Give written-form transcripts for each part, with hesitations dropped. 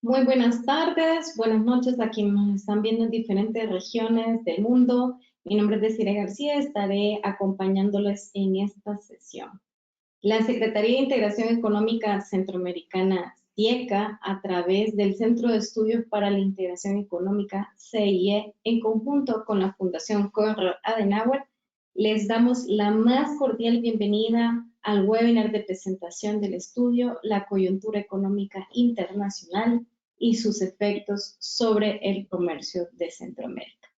Muy buenas tardes, buenas noches a quienes nos están viendo en diferentes regiones del mundo. Mi nombre es Desiree García, estaré acompañándoles en esta sesión. La Secretaría de Integración Económica Centroamericana, CIECA, a través del Centro de Estudios para la Integración Económica, CIE, en conjunto con la Fundación Konrad Adenauer, les damos la más cordial bienvenida al webinar de presentación del estudio La coyuntura económica internacional y sus efectos sobre el comercio de Centroamérica.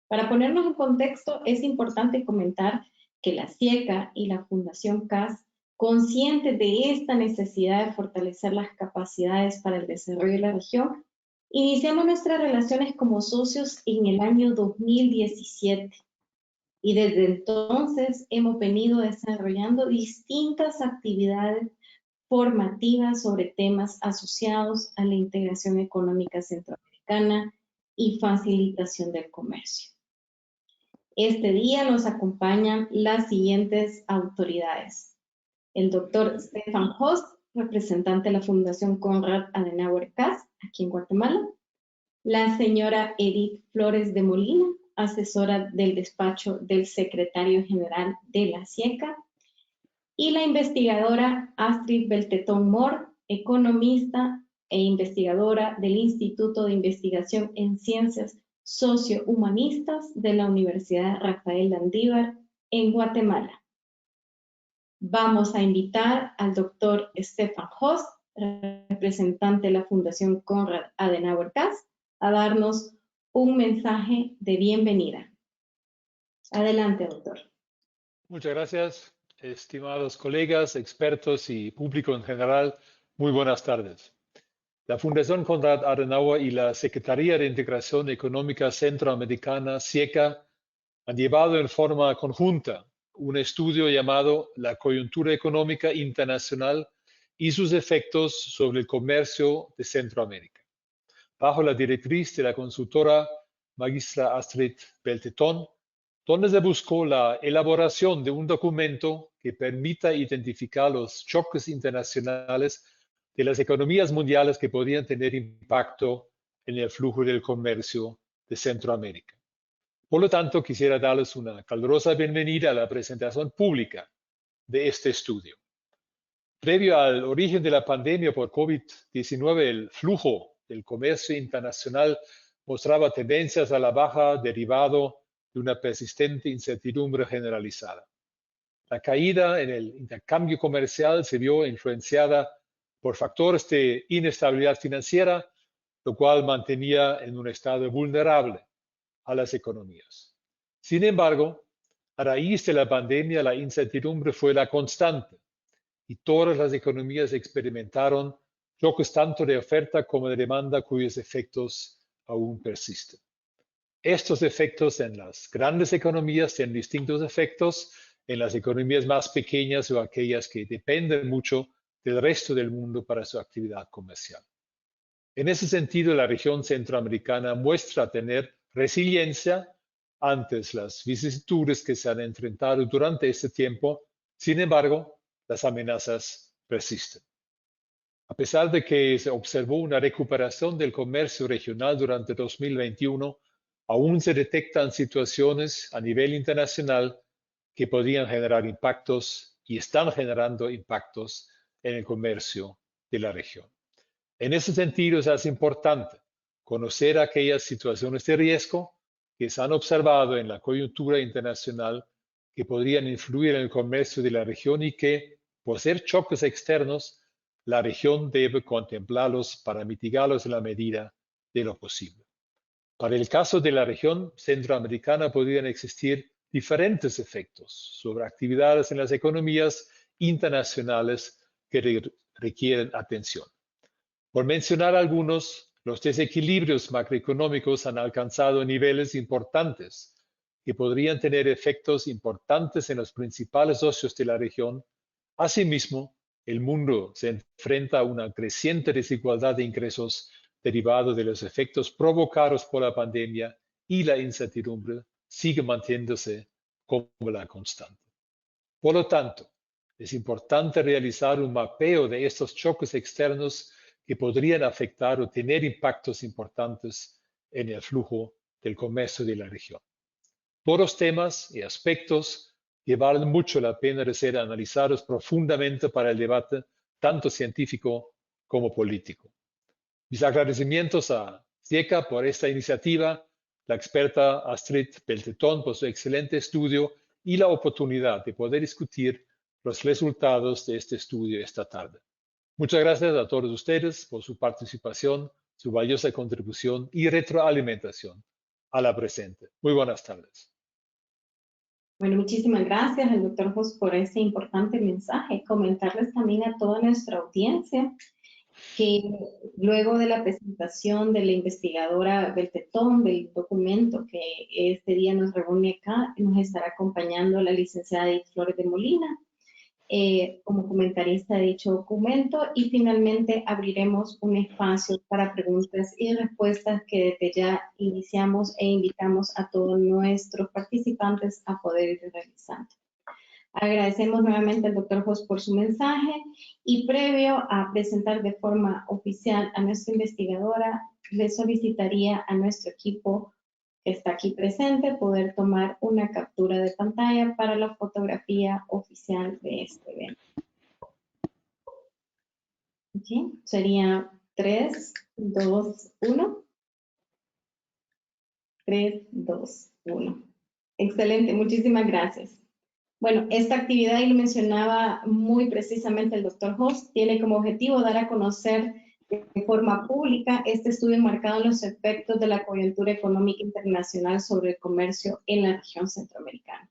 Para ponernos en contexto, es importante comentar que la CIECA y la Fundación CAS, conscientes de esta necesidad de fortalecer las capacidades para el desarrollo de la región, iniciamos nuestras relaciones como socios en el año 2017 y desde entonces hemos venido desarrollando distintas actividades formativas sobre temas asociados a la integración económica centroamericana y facilitación del comercio. Este día nos acompañan las siguientes autoridades. El doctor Stefan Host, representante de la Fundación Konrad Adenauer CAS, aquí en Guatemala. La señora Edith Flores de Molina, asesora del despacho del secretario general de la CIECA. Y la investigadora Astrid Beltetón Mohr, economista e investigadora del Instituto de Investigación en Ciencias Sociohumanistas de la Universidad Rafael Landívar en Guatemala. Vamos a invitar al doctor Stefan Host, representante de la Fundación Konrad Adenauer CAS, a darnos un mensaje de bienvenida. Adelante, doctor. Muchas gracias, estimados colegas, expertos y público en general. Muy buenas tardes. La Fundación Konrad Adenauer y la Secretaría de Integración Económica Centroamericana, CIECA, han llevado en forma conjunta un estudio llamado La coyuntura económica internacional y sus efectos sobre el comercio de Centroamérica, bajo la directriz de la consultora magistra Astrid Beltetón, donde se buscó la elaboración de un documento que permita identificar los choques internacionales de las economías mundiales que podrían tener impacto en el flujo del comercio de Centroamérica. Por lo tanto, quisiera darles una calurosa bienvenida a la presentación pública de este estudio. Previo al origen de la pandemia por COVID-19, el flujo del comercio internacional mostraba tendencias a la baja derivado de una persistente incertidumbre generalizada. La caída en el intercambio comercial se vio influenciada por factores de inestabilidad financiera, lo cual mantenía en un estado vulnerable a las economías. Sin embargo, a raíz de la pandemia, la incertidumbre fue la constante y todas las economías experimentaron choques tanto de oferta como de demanda cuyos efectos aún persisten. Estos efectos en las grandes economías tienen distintos efectos en las economías más pequeñas o aquellas que dependen mucho del resto del mundo para su actividad comercial. En ese sentido, la región centroamericana muestra tener resiliencia ante las vicisitudes que se han enfrentado durante este tiempo. Sin embargo, las amenazas persisten. A pesar de que se observó una recuperación del comercio regional durante 2021, aún se detectan situaciones a nivel internacional que podrían generar impactos y están generando impactos en el comercio de la región. En ese sentido, es importante conocer aquellas situaciones de riesgo que se han observado en la coyuntura internacional que podrían influir en el comercio de la región y que, por ser choques externos, la región debe contemplarlos para mitigarlos en la medida de lo posible. Para el caso de la región centroamericana podrían existir diferentes efectos sobre actividades en las economías internacionales que requieren atención. Por mencionar algunos, los desequilibrios macroeconómicos han alcanzado niveles importantes que podrían tener efectos importantes en los principales socios de la región. Asimismo, el mundo se enfrenta a una creciente desigualdad de ingresos derivado de los efectos provocados por la pandemia y la incertidumbre sigue manteniéndose como la constante. Por lo tanto, es importante realizar un mapeo de estos choques externos que podrían afectar o tener impactos importantes en el flujo del comercio de la región. Todos temas y aspectos que valen mucho la pena de ser analizados profundamente para el debate, tanto científico como político. Mis agradecimientos a SIECA por esta iniciativa, la experta Astrid Beltetón por su excelente estudio y la oportunidad de poder discutir los resultados de este estudio esta tarde. Muchas gracias a todos ustedes por su participación, su valiosa contribución y retroalimentación a la presente. Muy buenas tardes. Bueno, muchísimas gracias al doctor Jos por ese importante mensaje. Comentarles también a toda nuestra audiencia que luego de la presentación de la investigadora Beltetón del documento que este día nos reúne acá, nos estará acompañando la licenciada Edith Flores de Molina como comentarista de dicho documento, y finalmente abriremos un espacio para preguntas y respuestas que desde ya iniciamos e invitamos a todos nuestros participantes a poder ir realizando. Agradecemos nuevamente al doctor Jos por su mensaje, y previo a presentar de forma oficial a nuestra investigadora, le solicitaría a nuestro equipo que está aquí presente poder tomar una captura de pantalla para la fotografía oficial de este evento. ¿Okay? Sería 3, 2, 1. 3, 2, 1. Excelente, muchísimas gracias. Bueno, esta actividad, y lo mencionaba muy precisamente el doctor Jos, tiene como objetivo dar a conocer de forma pública este estudio enmarcado en los efectos de la coyuntura económica internacional sobre el comercio en la región centroamericana.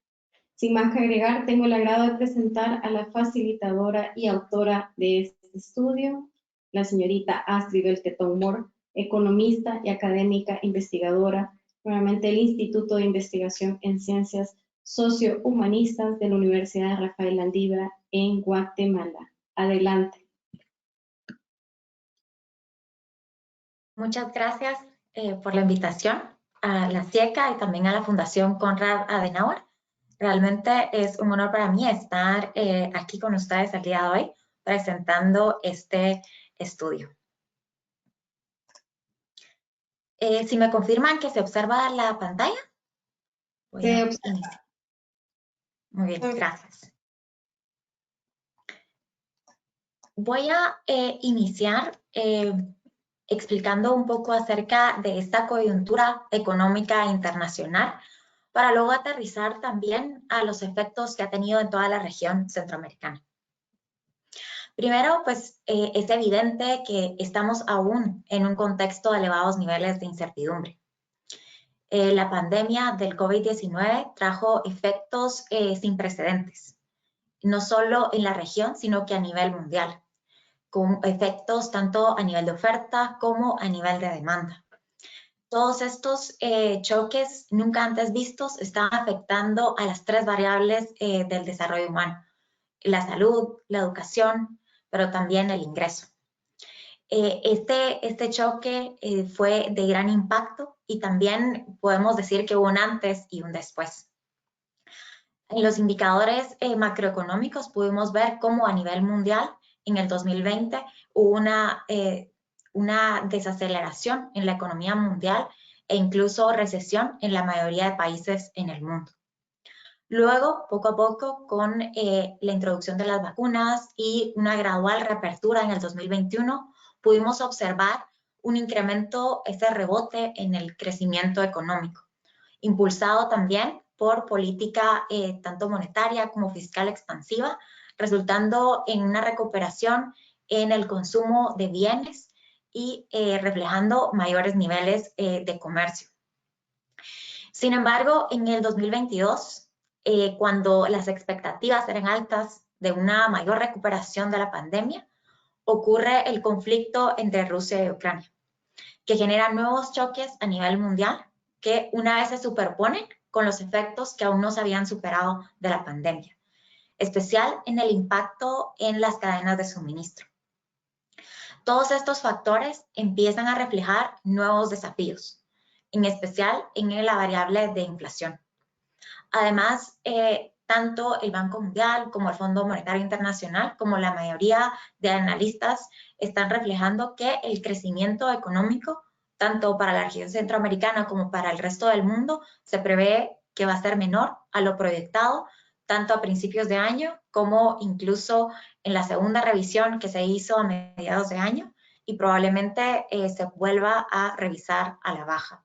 Sin más que agregar, tengo el agrado de presentar a la facilitadora y autora de este estudio, la señorita Astrid Beltetón Moore, economista y académica investigadora, nuevamente del Instituto de Investigación en Ciencias Sociohumanistas de la Universidad Rafael Landívar en Guatemala. Adelante. Muchas gracias por la invitación a la SIECA y también a la Fundación Konrad Adenauer. Realmente es un honor para mí estar aquí con ustedes el día de hoy presentando este estudio. Si me confirman que se observa la pantalla. Se observa. Muy bien, gracias. Voy a iniciar explicando un poco acerca de esta coyuntura económica internacional, para luego aterrizar también a los efectos que ha tenido en toda la región centroamericana. Primero, pues es evidente que estamos aún en un contexto de elevados niveles de incertidumbre. La pandemia del COVID-19 trajo efectos sin precedentes, no solo en la región, sino que a nivel mundial, con efectos tanto a nivel de oferta como a nivel de demanda. Todos estos choques nunca antes vistos están afectando a las tres variables del desarrollo humano: la salud, la educación, pero también el ingreso. Este choque fue de gran impacto, y también podemos decir que hubo un antes y un después. En los indicadores macroeconómicos pudimos ver cómo a nivel mundial en el 2020 hubo una desaceleración en la economía mundial e incluso recesión en la mayoría de países en el mundo. Luego, poco a poco, con la introducción de las vacunas y una gradual reapertura en el 2021, pudimos observar un incremento, ese rebote en el crecimiento económico, impulsado también por política tanto monetaria como fiscal expansiva, resultando en una recuperación en el consumo de bienes y reflejando mayores niveles de comercio. Sin embargo, en el 2022, cuando las expectativas eran altas de una mayor recuperación de la pandemia, ocurre el conflicto entre Rusia y Ucrania, que genera nuevos choques a nivel mundial que una vez se superponen con los efectos que aún no se habían superado de la pandemia, especial en el impacto en las cadenas de suministro. Todos estos factores empiezan a reflejar nuevos desafíos, en especial en la variable de inflación. Además, tanto el Banco Mundial como el Fondo Monetario Internacional, como la mayoría de analistas, están reflejando que el crecimiento económico, tanto para la región centroamericana como para el resto del mundo, se prevé que va a ser menor a lo proyectado, tanto a principios de año como incluso en la segunda revisión que se hizo a mediados de año, y probablemente se vuelva a revisar a la baja.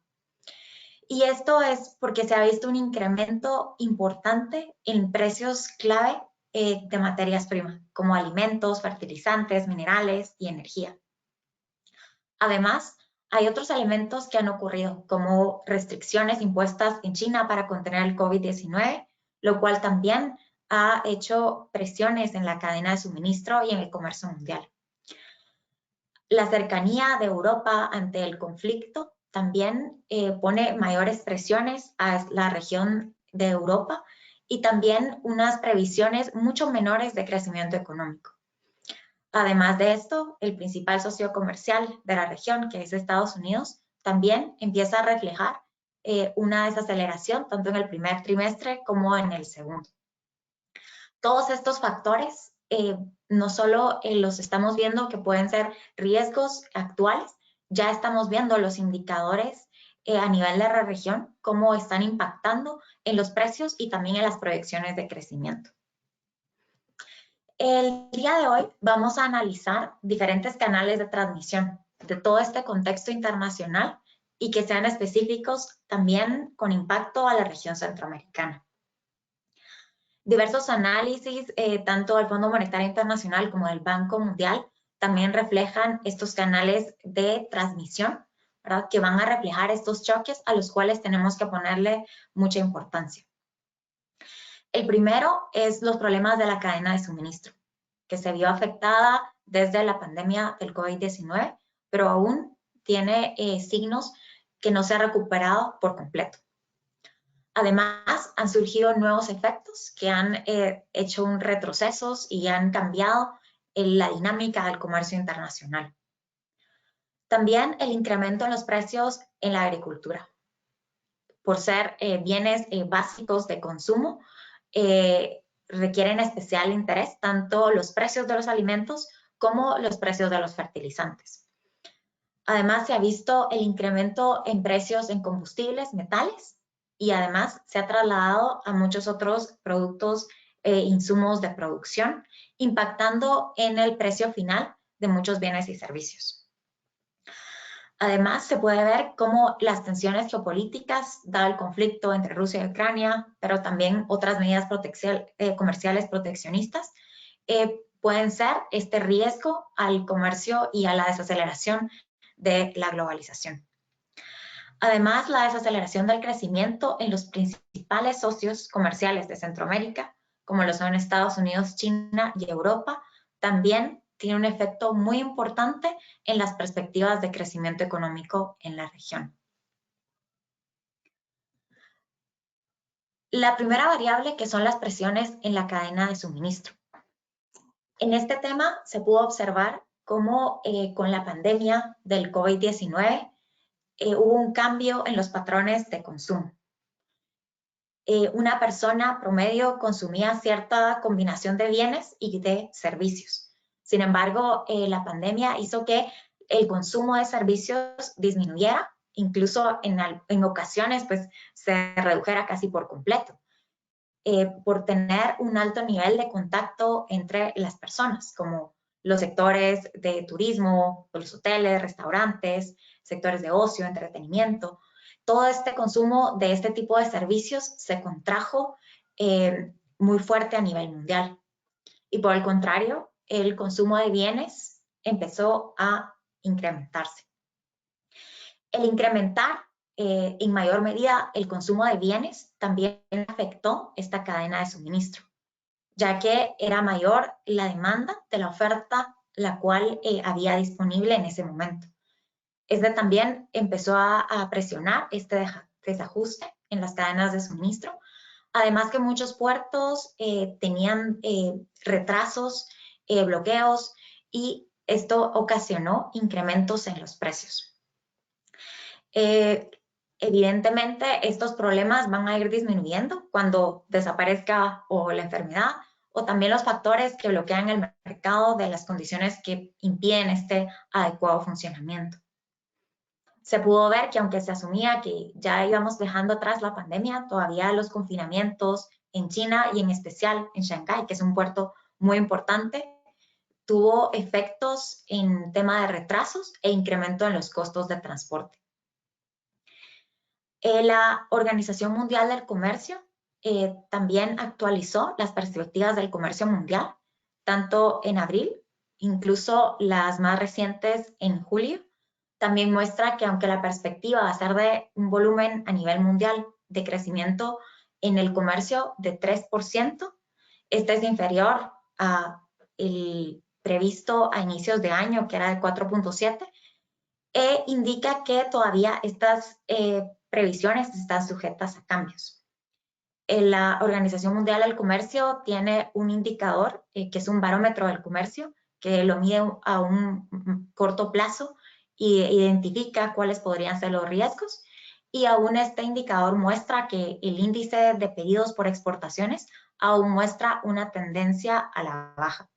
Y esto es porque se ha visto un incremento importante en precios clave de materias primas, como alimentos, fertilizantes, minerales y energía. Además, hay otros elementos que han ocurrido, como restricciones impuestas en China para contener el COVID-19, lo cual también ha hecho presiones en la cadena de suministro y en el comercio mundial. La cercanía de Europa ante el conflicto también pone mayores presiones a la región de Europa y también unas previsiones mucho menores de crecimiento económico. Además de esto, el principal socio comercial de la región, que es Estados Unidos, también empieza a reflejar una desaceleración tanto en el primer trimestre como en el segundo. Todos estos factores no solo los estamos viendo que pueden ser riesgos actuales, ya estamos viendo los indicadores a nivel de la región, cómo están impactando en los precios y también en las proyecciones de crecimiento. El día de hoy vamos a analizar diferentes canales de transmisión de todo este contexto internacional y que sean específicos también con impacto a la región centroamericana. Diversos análisis, tanto del Fondo Monetario Internacional como del Banco Mundial, también reflejan estos canales de transmisión, ¿verdad?, que van a reflejar estos choques a los cuales tenemos que ponerle mucha importancia. El primero es los problemas de la cadena de suministro, que se vio afectada desde la pandemia del COVID-19, pero aún tiene signos que no se ha recuperado por completo. Además, han surgido nuevos efectos que han hecho un retrocesos y han cambiado la dinámica del comercio internacional. También el incremento en los precios en la agricultura. Por ser bienes básicos de consumo, requieren especial interés tanto los precios de los alimentos como los precios de los fertilizantes. Además, se ha visto el incremento en precios en combustibles, metales, y además se ha trasladado a muchos otros productos e insumos de producción, impactando en el precio final de muchos bienes y servicios. Además, se puede ver cómo las tensiones geopolíticas, dado el conflicto entre Rusia y Ucrania, pero también otras medidas comerciales proteccionistas, pueden ser este riesgo al comercio y a la desaceleración de la globalización. Además, la desaceleración del crecimiento en los principales socios comerciales de Centroamérica, como lo son Estados Unidos, China y Europa, también tiene un efecto muy importante en las perspectivas de crecimiento económico en la región. La primera variable, que son las presiones en la cadena de suministro. En este tema se pudo observar cómo con la pandemia del COVID-19 hubo un cambio en los patrones de consumo. Una persona promedio consumía cierta combinación de bienes y de servicios. Sin embargo, la pandemia hizo que el consumo de servicios disminuyera, incluso en ocasiones pues, se redujera casi por completo, por tener un alto nivel de contacto entre las personas, como los sectores de turismo, los hoteles, restaurantes, sectores de ocio, entretenimiento. Todo este consumo de este tipo de servicios se contrajo muy fuerte a nivel mundial. Y por el contrario, el consumo de bienes empezó a incrementarse. El incrementar en mayor medida el consumo de bienes también afectó esta cadena de suministro, ya que era mayor la demanda de la oferta la cual había disponible en ese momento. Este también empezó a presionar este desajuste en las cadenas de suministro, además que muchos puertos tenían retrasos, bloqueos, y esto ocasionó incrementos en los precios. Evidentemente, estos problemas van a ir disminuyendo cuando desaparezca o la enfermedad o también los factores que bloquean el mercado de las condiciones que impiden este adecuado funcionamiento. Se pudo ver que aunque se asumía que ya íbamos dejando atrás la pandemia, todavía los confinamientos en China y en especial en Shanghái, que es un puerto muy importante, tuvo efectos en tema de retrasos e incremento en los costos de transporte. La Organización Mundial del Comercio también actualizó las perspectivas del comercio mundial, tanto en abril, incluso las más recientes en julio. También muestra que aunque la perspectiva va a ser de un volumen a nivel mundial de crecimiento en el comercio de 3%, este es inferior a el previsto a inicios de año, que era de 4.7%, e indica que todavía estas previsiones están sujetas a cambios. La Organización Mundial del Comercio tiene un indicador que es un barómetro del comercio que lo mide a un corto plazo y identifica cuáles podrían ser los riesgos. Y aún este indicador muestra que el índice de pedidos por exportaciones aún muestra una tendencia a la baja.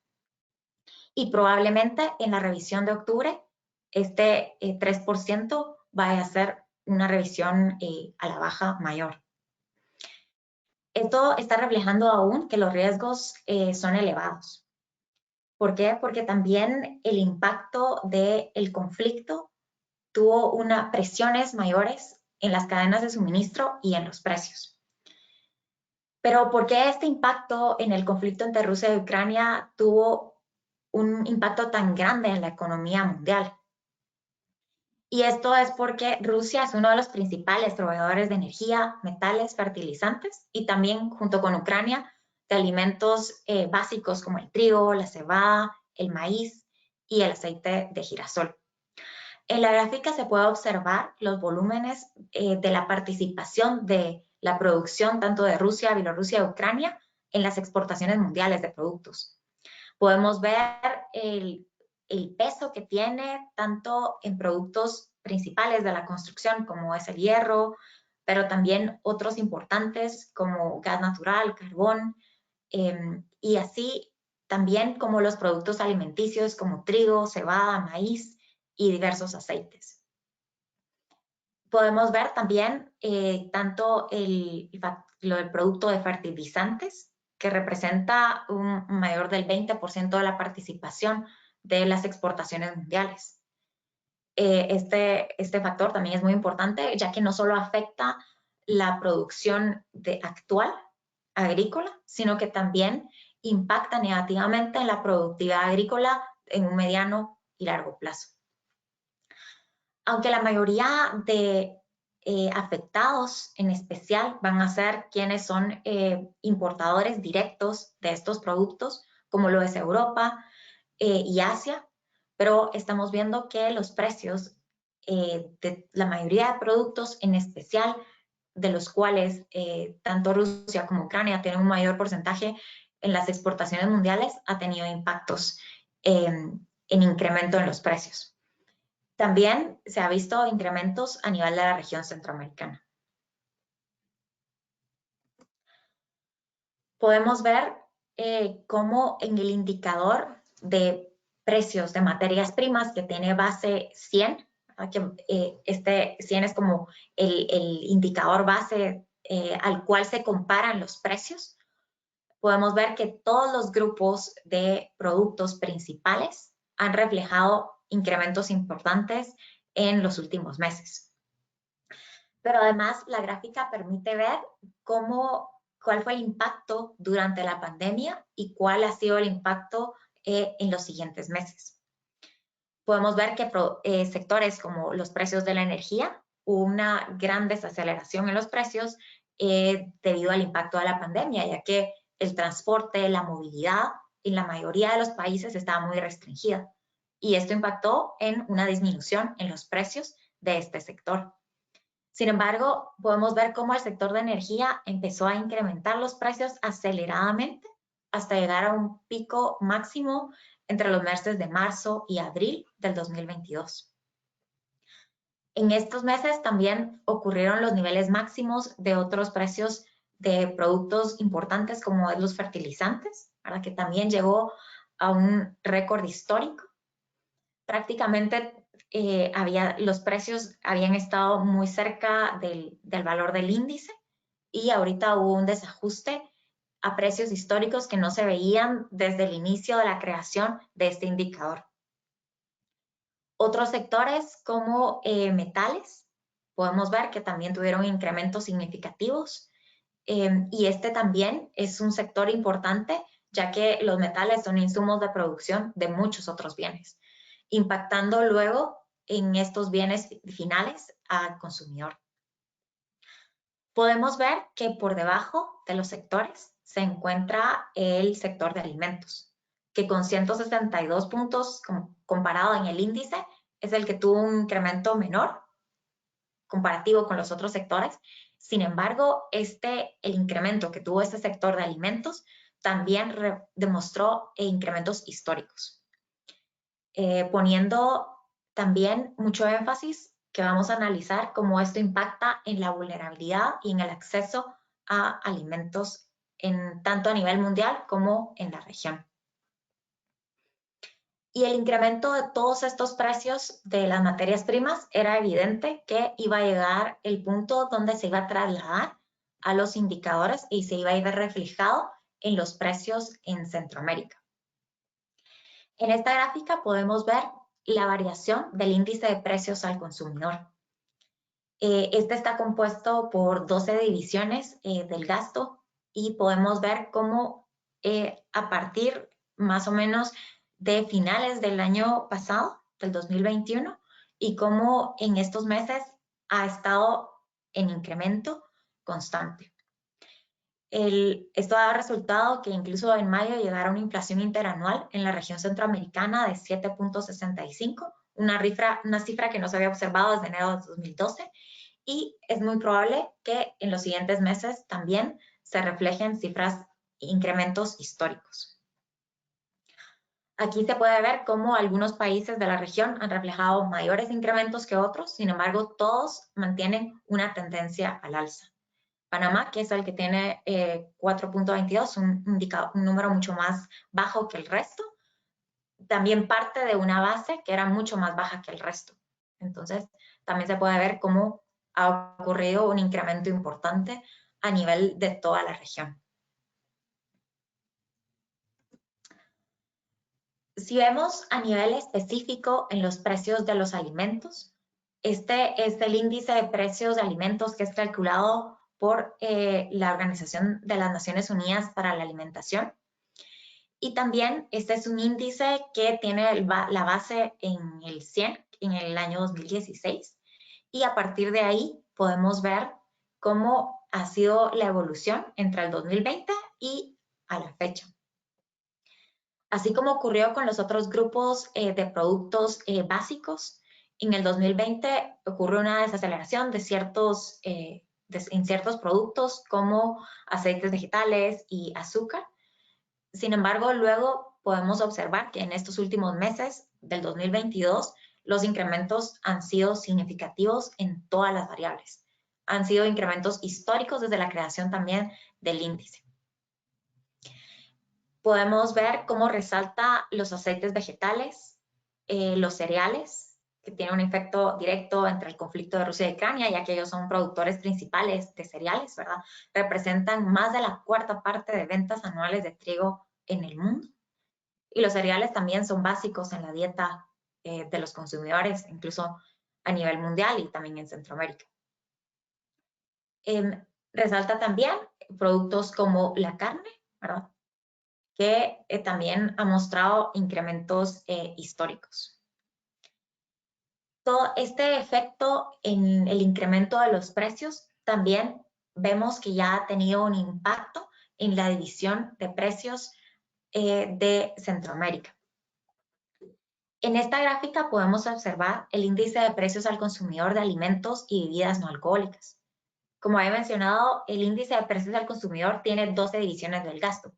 Y probablemente en la revisión de octubre, este 3% vaya a ser una revisión a la baja mayor. Esto está reflejando aún que los riesgos son elevados. ¿Por qué? Porque también el impacto del conflicto tuvo unas presiones mayores en las cadenas de suministro y en los precios. Pero ¿por qué este impacto en el conflicto entre Rusia y Ucrania tuvo un impacto tan grande en la economía mundial? Y esto es porque Rusia es uno de los principales proveedores de energía, metales, fertilizantes y también junto con Ucrania de alimentos básicos como el trigo, la cebada, el maíz y el aceite de girasol. En la gráfica se puede observar los volúmenes de la participación de la producción tanto de Rusia, Bielorrusia y Ucrania en las exportaciones mundiales de productos. Podemos ver el peso que tiene tanto en productos principales de la construcción como es el hierro, pero también otros importantes como gas natural, carbón, y así también como los productos alimenticios como trigo, cebada, maíz y diversos aceites. Podemos ver también tanto el producto de fertilizantes, que representa un mayor del 20% de la participación de las exportaciones mundiales. Este factor también es muy importante, ya que no solo afecta la producción actual agrícola, sino que también impacta negativamente en la productividad agrícola en un mediano y largo plazo. Aunque la mayoría de afectados en especial van a ser quienes son importadores directos de estos productos, como lo es Europa y Asia, pero estamos viendo que los precios de la mayoría de productos, en especial de los cuales tanto Rusia como Ucrania tienen un mayor porcentaje en las exportaciones mundiales, ha tenido impactos en incremento en los precios. También se ha visto incrementos a nivel de la región centroamericana. Podemos ver cómo en el indicador de precios de materias primas que tiene base 100, que este 100 es como el indicador base al cual se comparan los precios, podemos ver que todos los grupos de productos principales han reflejado incrementos importantes en los últimos meses. Pero además la gráfica permite ver cuál fue el impacto durante la pandemia y cuál ha sido el impacto en los siguientes meses. Podemos ver que sectores como los precios de la energía, hubo una gran desaceleración en los precios debido al impacto de la pandemia, ya que el transporte, la movilidad en la mayoría de los países estaba muy restringida. Y esto impactó en una disminución en los precios de este sector. Sin embargo, podemos ver cómo el sector de energía empezó a incrementar los precios aceleradamente hasta llegar a un pico máximo entre los meses de marzo y abril del 2022. En estos meses también ocurrieron los niveles máximos de otros precios de productos importantes como los fertilizantes, ¿verdad? Que también llegó a un récord histórico. Prácticamente los precios habían estado muy cerca del valor del índice y ahorita hubo un desajuste a precios históricos que no se veían desde el inicio de la creación de este indicador. Otros sectores como metales, podemos ver que también tuvieron incrementos significativos y este también es un sector importante ya que los metales son insumos de producción de muchos otros bienes, impactando luego en estos bienes finales al consumidor. Podemos ver que por debajo de los sectores se encuentra el sector de alimentos, que con 162 puntos comparado en el índice es el que tuvo un incremento menor comparativo con los otros sectores. Sin embargo, el incremento que tuvo este sector de alimentos también demostró incrementos históricos, poniendo también mucho énfasis que vamos a analizar cómo esto impacta en la vulnerabilidad y en el acceso a alimentos tanto a nivel mundial como en la región. Y el incremento de todos estos precios de las materias primas era evidente que iba a llegar el punto donde se iba a trasladar a los indicadores y se iba a ir reflejado en los precios en Centroamérica. En esta gráfica podemos ver la variación del índice de precios al consumidor. Este está compuesto por 12 divisiones del gasto y podemos ver cómo a partir más o menos de finales del año pasado, del 2021, y cómo en estos meses ha estado en incremento constante. Esto ha resultado que incluso en mayo llegara una inflación interanual en la región centroamericana de 7.65, una cifra que no se había observado desde enero de 2012, y es muy probable que en los siguientes meses también se reflejen incrementos históricos. Aquí se puede ver cómo algunos países de la región han reflejado mayores incrementos que otros, sin embargo, todos mantienen una tendencia al alza. Panamá, que es el que tiene 4.22, un número mucho más bajo que el resto, también parte de una base que era mucho más baja que el resto. Entonces, también se puede ver cómo ha ocurrido un incremento importante a nivel de toda la región. Si vemos a nivel específico en los precios de los alimentos, este es el índice de precios de alimentos que es calculado por la Organización de las Naciones Unidas para la Alimentación. Y también este es un índice que tiene la base en el 100, en el año 2016. Y a partir de ahí podemos ver cómo ha sido la evolución entre el 2020 y a la fecha. Así como ocurrió con los otros grupos de productos básicos, en el 2020 ocurrió una desaceleración de en ciertos productos como aceites vegetales y azúcar. Sin embargo, luego podemos observar que en estos últimos meses del 2022 los incrementos han sido significativos en todas las variables. Han sido incrementos históricos desde la creación también del índice. Podemos ver cómo resalta los aceites vegetales, los cereales, que tienen un efecto directo entre el conflicto de Rusia y Ucrania, ya que ellos son productores principales de cereales, ¿verdad? Representan más de la cuarta parte de ventas anuales de trigo en el mundo. Y los cereales también son básicos en la dieta de los consumidores, incluso a nivel mundial y también en Centroamérica. Resalta también productos como la carne, ¿verdad? Que también ha mostrado incrementos históricos. Todo este efecto en el incremento de los precios también vemos que ya ha tenido un impacto en la división de precios de Centroamérica. En esta gráfica podemos observar el índice de precios al consumidor de alimentos y bebidas no alcohólicas. Como he mencionado, el índice de precios al consumidor tiene 12 divisiones del gasto.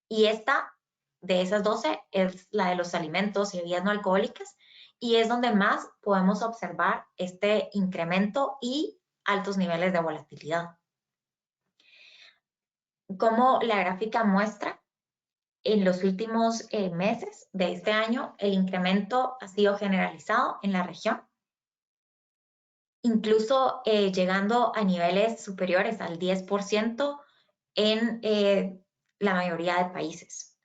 Y esta, de esas 12, es la de los alimentos y bebidas no alcohólicas. y es donde más podemos observar este incremento y altos niveles de volatilidad. Como la gráfica muestra, en los últimos meses de este año, el incremento ha sido generalizado en la región, incluso llegando a niveles superiores al 10% en la mayoría de países.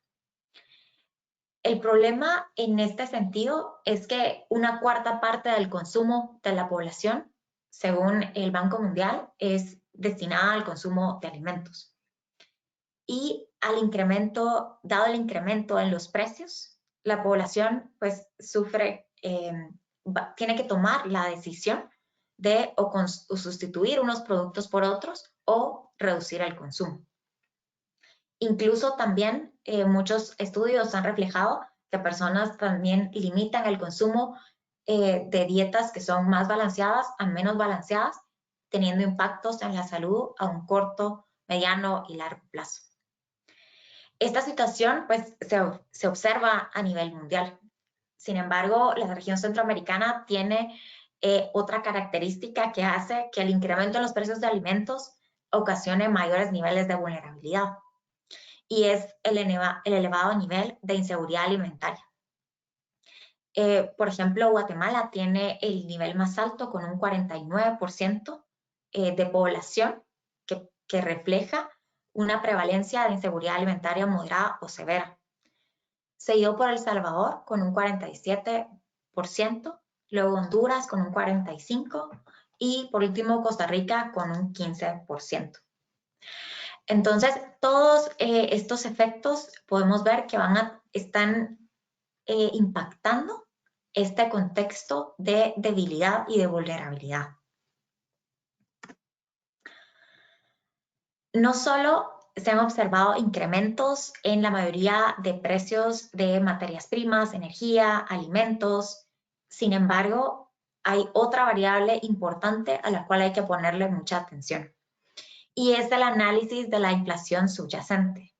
El problema en este sentido es que una cuarta parte del consumo de la población, según el Banco Mundial, es destinada al consumo de alimentos. Y dado el incremento en los precios, la población pues sufre, tiene que tomar la decisión de o sustituir unos productos por otros o reducir el consumo. Incluso también muchos estudios han reflejado que personas también limitan el consumo de dietas que son más balanceadas a menos balanceadas, teniendo impactos en la salud a un corto, mediano y largo plazo. Esta situación pues, se observa a nivel mundial. Sin embargo, la región centroamericana tiene otra característica que hace que el incremento en los precios de alimentos ocasione mayores niveles de vulnerabilidad, y es el elevado nivel de inseguridad alimentaria. Por ejemplo, Guatemala tiene el nivel más alto con un 49% de población que refleja una prevalencia de inseguridad alimentaria moderada o severa, seguido por El Salvador con un 47%, luego Honduras con un 45% y por último Costa Rica con un 15%. Entonces, todos estos efectos podemos ver que están impactando este contexto de debilidad y de vulnerabilidad. No solo se han observado incrementos en la mayoría de precios de materias primas, energía, alimentos. Sin embargo, hay otra variable importante a la cual hay que ponerle mucha atención, y es el análisis de la inflación subyacente.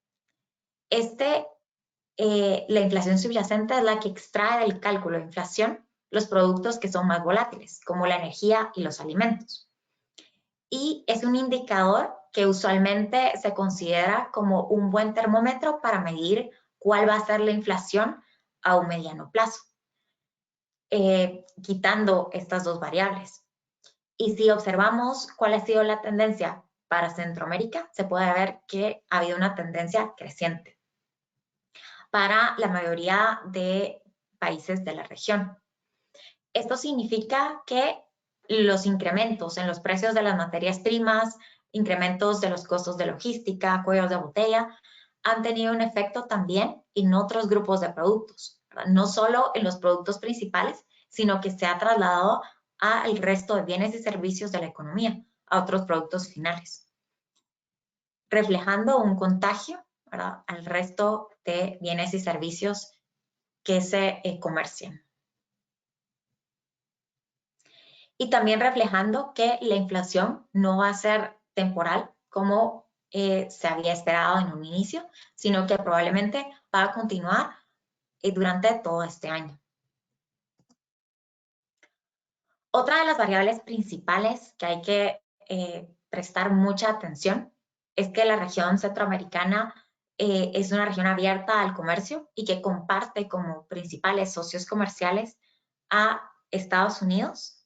La inflación subyacente es la que extrae del cálculo de inflación los productos que son más volátiles, como la energía y los alimentos. Y es un indicador que usualmente se considera como un buen termómetro para medir cuál va a ser la inflación a un mediano plazo, quitando estas dos variables. Y si observamos cuál ha sido la tendencia para Centroamérica, se puede ver que ha habido una tendencia creciente para la mayoría de países de la región. Esto significa que los incrementos en los precios de las materias primas, incrementos de los costos de logística, cuellos de botella, han tenido un efecto también en otros grupos de productos, ¿verdad? No solo en los productos principales, sino que se ha trasladado al resto de bienes y servicios de la economía, a otros productos finales, reflejando un contagio, ¿verdad?, al resto de bienes y servicios que se comercian. Y también reflejando que la inflación no va a ser temporal como se había esperado en un inicio, sino que probablemente va a continuar durante todo este año. Otra de las variables principales que hay que prestar mucha atención es que la región centroamericana es una región abierta al comercio y que comparte como principales socios comerciales a Estados Unidos,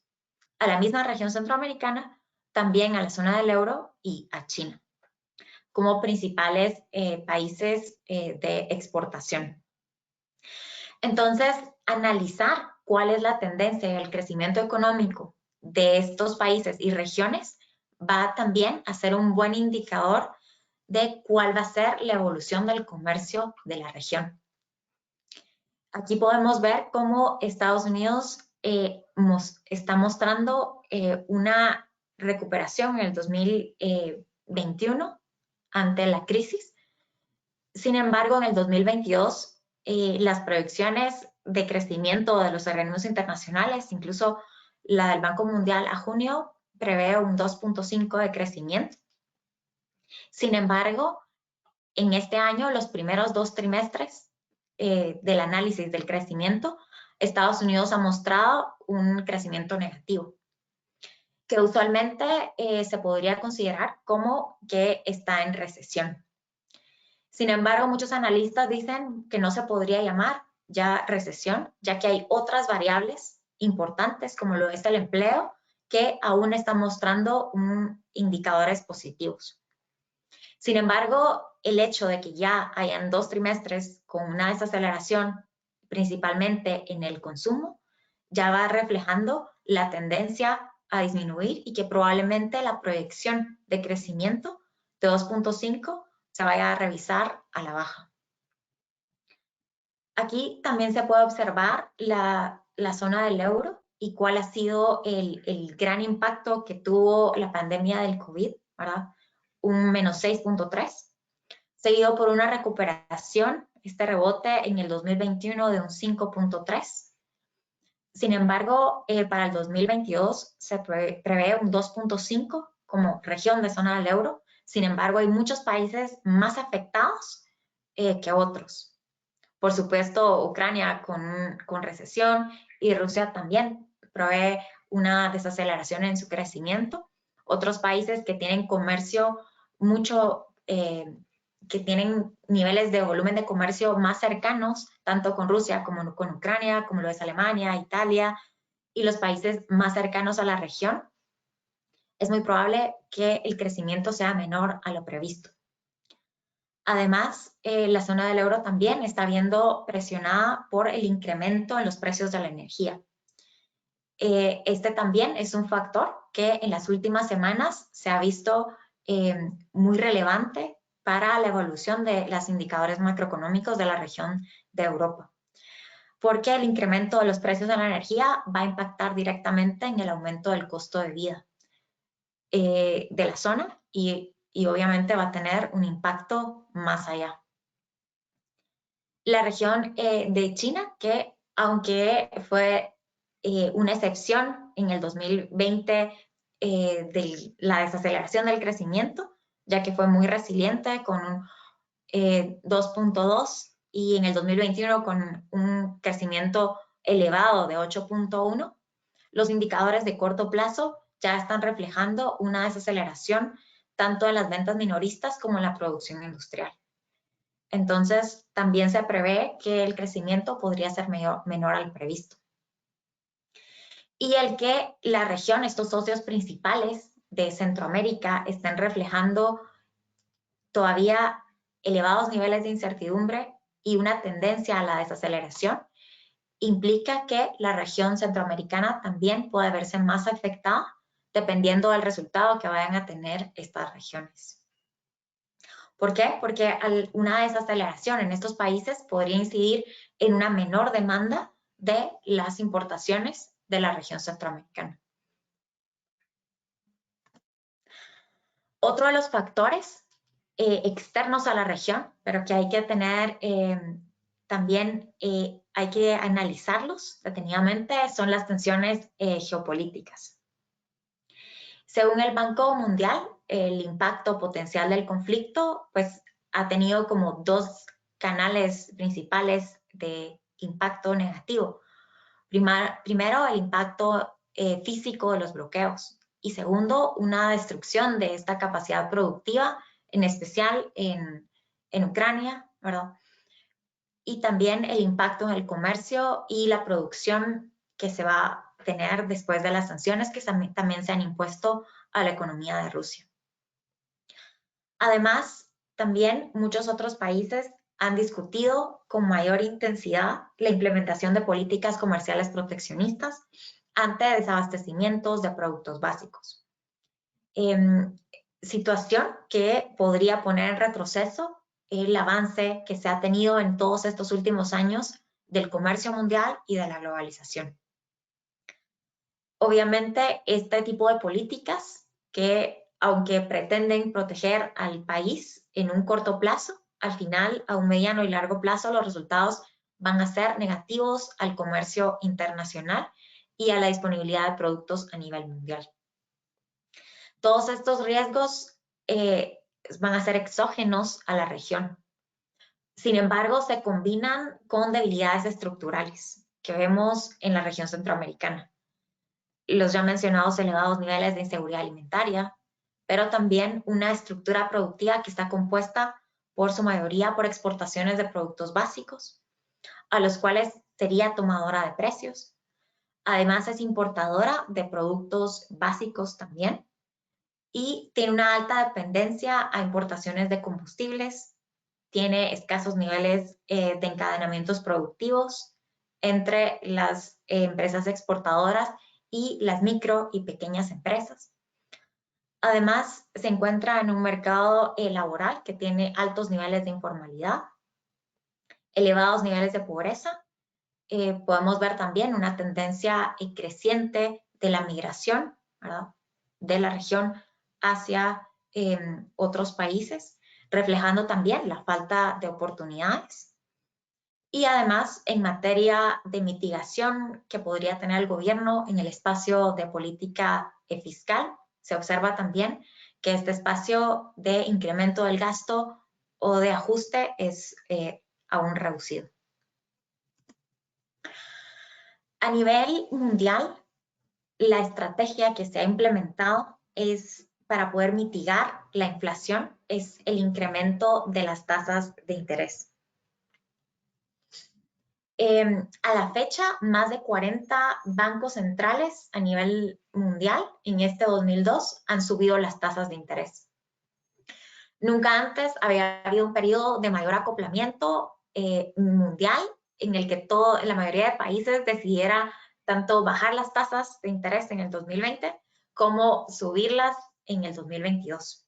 a la misma región centroamericana, también a la zona del euro y a China, como principales países de exportación. Entonces, analizar cuál es la tendencia del crecimiento económico de estos países y regiones va también a ser un buen indicador de cuál va a ser la evolución del comercio de la región. Aquí podemos ver cómo Estados Unidos está mostrando una recuperación en el 2021 ante la crisis. Sin embargo, en el 2022, las proyecciones de crecimiento de los organismos internacionales, incluso la del Banco Mundial a junio, prevé un 2.5 de crecimiento. Sin embargo, en este año, los primeros 2 trimestres del análisis del crecimiento, Estados Unidos ha mostrado un crecimiento negativo, que usualmente se podría considerar como que está en recesión. Sin embargo, muchos analistas dicen que no se podría llamar ya recesión, ya que hay otras variables importantes, como lo es el empleo, que aún están mostrando indicadores positivos. Sin embargo, el hecho de que ya hayan 2 trimestres con una desaceleración, principalmente en el consumo, ya va reflejando la tendencia a disminuir y que probablemente la proyección de crecimiento de 2.5 se vaya a revisar a la baja. Aquí también se puede observar la zona del euro y cuál ha sido el gran impacto que tuvo la pandemia del COVID, ¿verdad? Un menos 6.3, seguido por una recuperación, este rebote en el 2021 de un 5.3. Sin embargo, para el 2022 se prevé un 2.5 como región de zona del euro. Sin embargo, hay muchos países más afectados que otros. Por supuesto, Ucrania con recesión y Rusia también prevé una desaceleración en su crecimiento. Otros países que tienen comercio que tienen niveles de volumen de comercio más cercanos, tanto con Rusia como con Ucrania, como lo es Alemania, Italia y los países más cercanos a la región, es muy probable que el crecimiento sea menor a lo previsto. Además, la zona del euro también está viendo presionada por el incremento en los precios de la energía. Este también es un factor que en las últimas semanas se ha visto muy relevante para la evolución de los indicadores macroeconómicos de la región de Europa, porque el incremento de los precios de la energía va a impactar directamente en el aumento del costo de vida de la zona y obviamente va a tener un impacto más allá. La región de China, que aunque fue una excepción en el 2020 de la desaceleración del crecimiento, ya que fue muy resiliente con un 2.2 y en el 2021 con un crecimiento elevado de 8.1, los indicadores de corto plazo ya están reflejando una desaceleración tanto en las ventas minoristas como en la producción industrial. Entonces, también se prevé que el crecimiento podría ser menor al previsto. Y el que la región, estos socios principales de Centroamérica, estén reflejando todavía elevados niveles de incertidumbre y una tendencia a la desaceleración, implica que la región centroamericana también puede verse más afectada dependiendo del resultado que vayan a tener estas regiones. ¿Por qué? Porque una desaceleración en estos países podría incidir en una menor demanda de las importaciones de la región centroamericana. Otro de los factores externos a la región, pero que hay que tener también, hay que analizarlos detenidamente, son las tensiones geopolíticas. Según el Banco Mundial, el impacto potencial del conflicto pues, ha tenido como 2 canales principales de impacto negativo. Primero, el impacto físico de los bloqueos y segundo, una destrucción de esta capacidad productiva, en especial en Ucrania, ¿verdad? Y también el impacto en el comercio y la producción que se va a tener después de las sanciones que también se han impuesto a la economía de Rusia. Además, también muchos otros países han discutido con mayor intensidad la implementación de políticas comerciales proteccionistas ante desabastecimientos de productos básicos. Situación que podría poner en retroceso el avance que se ha tenido en todos estos últimos años del comercio mundial y de la globalización. Obviamente, este tipo de políticas que, aunque pretenden proteger al país en un corto plazo, al final, a un mediano y largo plazo, los resultados van a ser negativos al comercio internacional y a la disponibilidad de productos a nivel mundial. Todos estos riesgos van a ser exógenos a la región. Sin embargo, se combinan con debilidades estructurales que vemos en la región centroamericana. Los ya mencionados elevados niveles de inseguridad alimentaria, pero también una estructura productiva que está compuesta por su mayoría por exportaciones de productos básicos, a los cuales sería tomadora de precios. Además es importadora de productos básicos también y tiene una alta dependencia a importaciones de combustibles, tiene escasos niveles de encadenamientos productivos entre las empresas exportadoras y las micro y pequeñas empresas. Además, se encuentra en un mercado laboral que tiene altos niveles de informalidad, elevados niveles de pobreza. Podemos ver también una tendencia creciente de la migración, ¿verdad?, de la región hacia otros países, reflejando también la falta de oportunidades. Y además, en materia de mitigación que podría tener el gobierno en el espacio de política fiscal, se observa también que este espacio de incremento del gasto o de ajuste es aún reducido. A nivel mundial, la estrategia que se ha implementado es para poder mitigar la inflación, es el incremento de las tasas de interés. A la fecha, más de 40 bancos centrales a nivel mundial en este 2002 han subido las tasas de interés. Nunca antes había habido un periodo de mayor acoplamiento mundial en el que la mayoría de países decidiera tanto bajar las tasas de interés en el 2020 como subirlas en el 2022.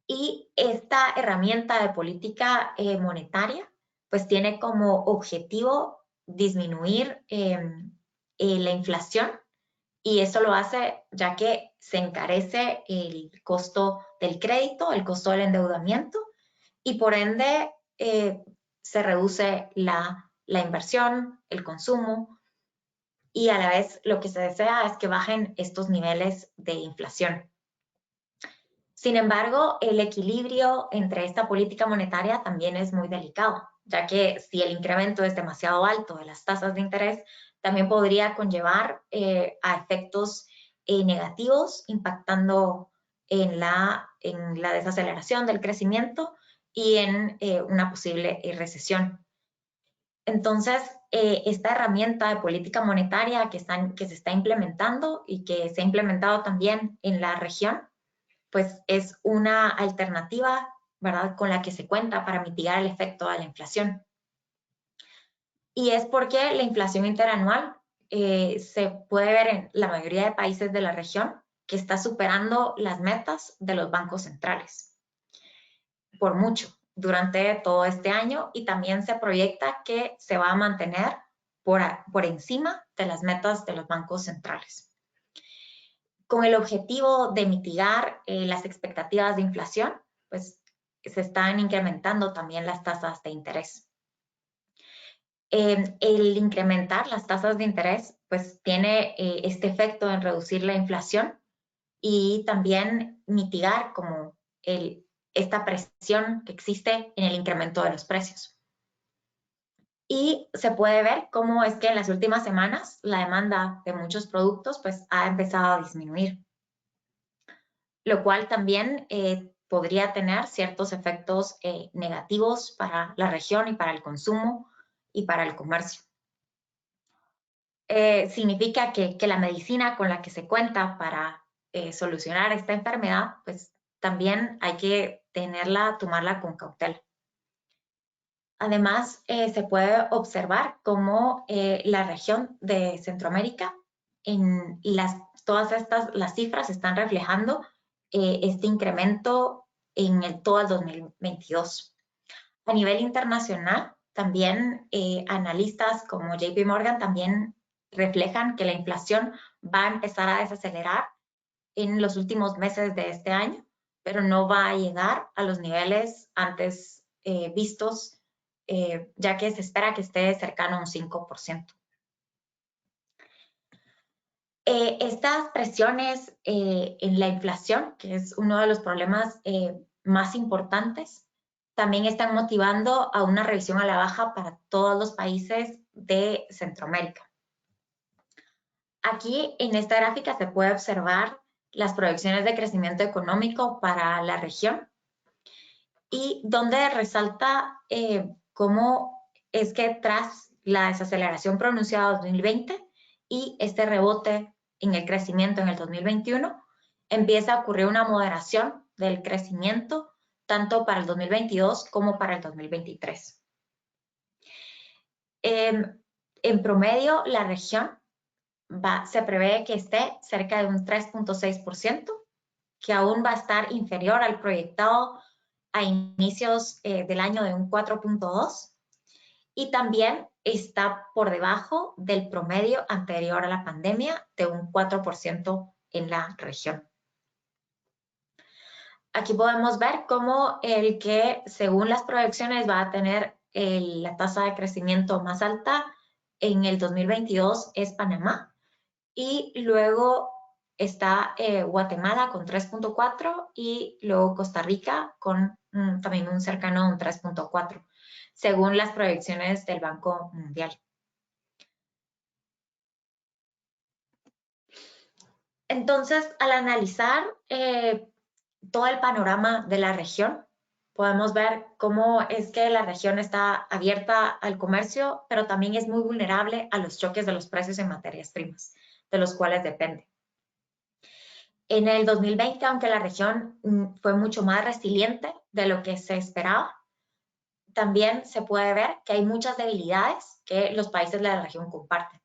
Y esta herramienta de política monetaria pues tiene como objetivo disminuir la inflación, y eso lo hace ya que se encarece el costo del crédito, el costo del endeudamiento, y por ende se reduce la inversión, el consumo, y a la vez lo que se desea es que bajen estos niveles de inflación. Sin embargo, el equilibrio entre esta política monetaria también es muy delicado, ya que si el incremento es demasiado alto de las tasas de interés, también podría conllevar a efectos negativos, impactando en la desaceleración del crecimiento y en una posible recesión. Entonces, esta herramienta de política monetaria que se está implementando y que se ha implementado también en la región, pues es una alternativa, ¿verdad?, con la que se cuenta para mitigar el efecto de la inflación. Y es porque la inflación interanual se puede ver en la mayoría de países de la región que está superando las metas de los bancos centrales por mucho durante todo este año, y también se proyecta que se va a mantener por encima de las metas de los bancos centrales, con el objetivo de mitigar las expectativas de inflación, pues se están incrementando también las tasas de interés. El incrementar las tasas de interés pues tiene este efecto en reducir la inflación y también mitigar como esta presión que existe en el incremento de los precios. Y se puede ver cómo es que en las últimas semanas la demanda de muchos productos pues ha empezado a disminuir, lo cual también podría tener ciertos efectos negativos para la región y para el consumo y para el comercio. Significa que la medicina con la que se cuenta para solucionar esta enfermedad, pues también hay que tomarla con cautela. Además, se puede observar cómo la región de Centroamérica, las cifras están reflejando este incremento en todo el 2022. A nivel internacional, también analistas como JP Morgan también reflejan que la inflación va a empezar a desacelerar en los últimos meses de este año, pero no va a llegar a los niveles antes vistos, ya que se espera que esté cercano a un 5%. Estas presiones en la inflación, que es uno de los problemas más importantes, también están motivando a una revisión a la baja para todos los países de Centroamérica. Aquí en esta gráfica se puede observar las proyecciones de crecimiento económico para la región y donde resalta cómo es que tras la desaceleración pronunciada en 2020 y este rebote en el crecimiento en el 2021, empieza a ocurrir una moderación del crecimiento tanto para el 2022 como para el 2023. En promedio, la región se prevé que esté cerca de un 3.6%, que aún va a estar inferior al proyectado a inicios del año de un 4.2%, y también está por debajo del promedio anterior a la pandemia de un 4% en la región. Aquí podemos ver cómo el que, según las proyecciones, va a tener la tasa de crecimiento más alta en el 2022 es Panamá, y luego está Guatemala con 3.4 y luego Costa Rica con también un cercano a un 3.4, según las proyecciones del Banco Mundial. Entonces, al analizar todo el panorama de la región, podemos ver cómo es que la región está abierta al comercio, pero también es muy vulnerable a los choques de los precios en materias primas, de los cuales depende. En el 2020, aunque la región fue mucho más resiliente de lo que se esperaba, también se puede ver que hay muchas debilidades que los países de la región comparten,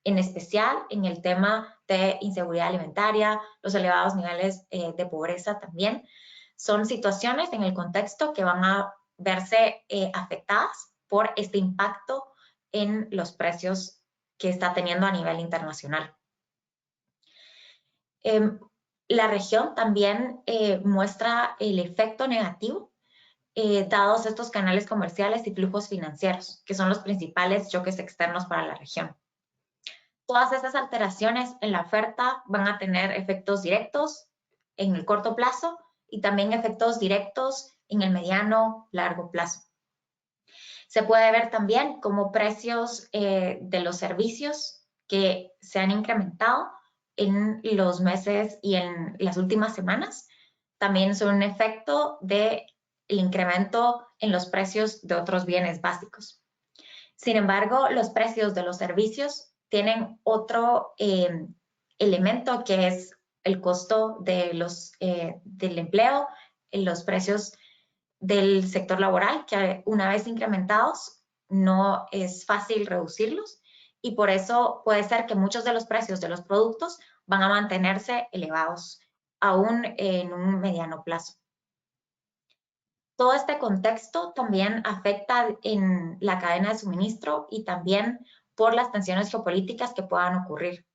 en especial en el tema de inseguridad alimentaria, los elevados niveles de pobreza también. Son situaciones en el contexto que van a verse afectadas por este impacto en los precios que está teniendo a nivel internacional. La región también muestra el efecto negativo dados estos canales comerciales y flujos financieros, que son los principales choques externos para la región. Todas estas alteraciones en la oferta van a tener efectos directos en el corto plazo y también efectos directos en el mediano, largo plazo. Se puede ver también como precios de los servicios que se han incrementado en los meses y en las últimas semanas también son un efecto del incremento en los precios de otros bienes básicos. Sin embargo, los precios de los servicios tienen otro elemento que es el costo de del empleo, los precios del sector laboral, que una vez incrementados no es fácil reducirlos y por eso puede ser que muchos de los precios de los productos van a mantenerse elevados aún en un mediano plazo. Todo este contexto también afecta en la cadena de suministro y también por las tensiones geopolíticas que puedan ocurrir.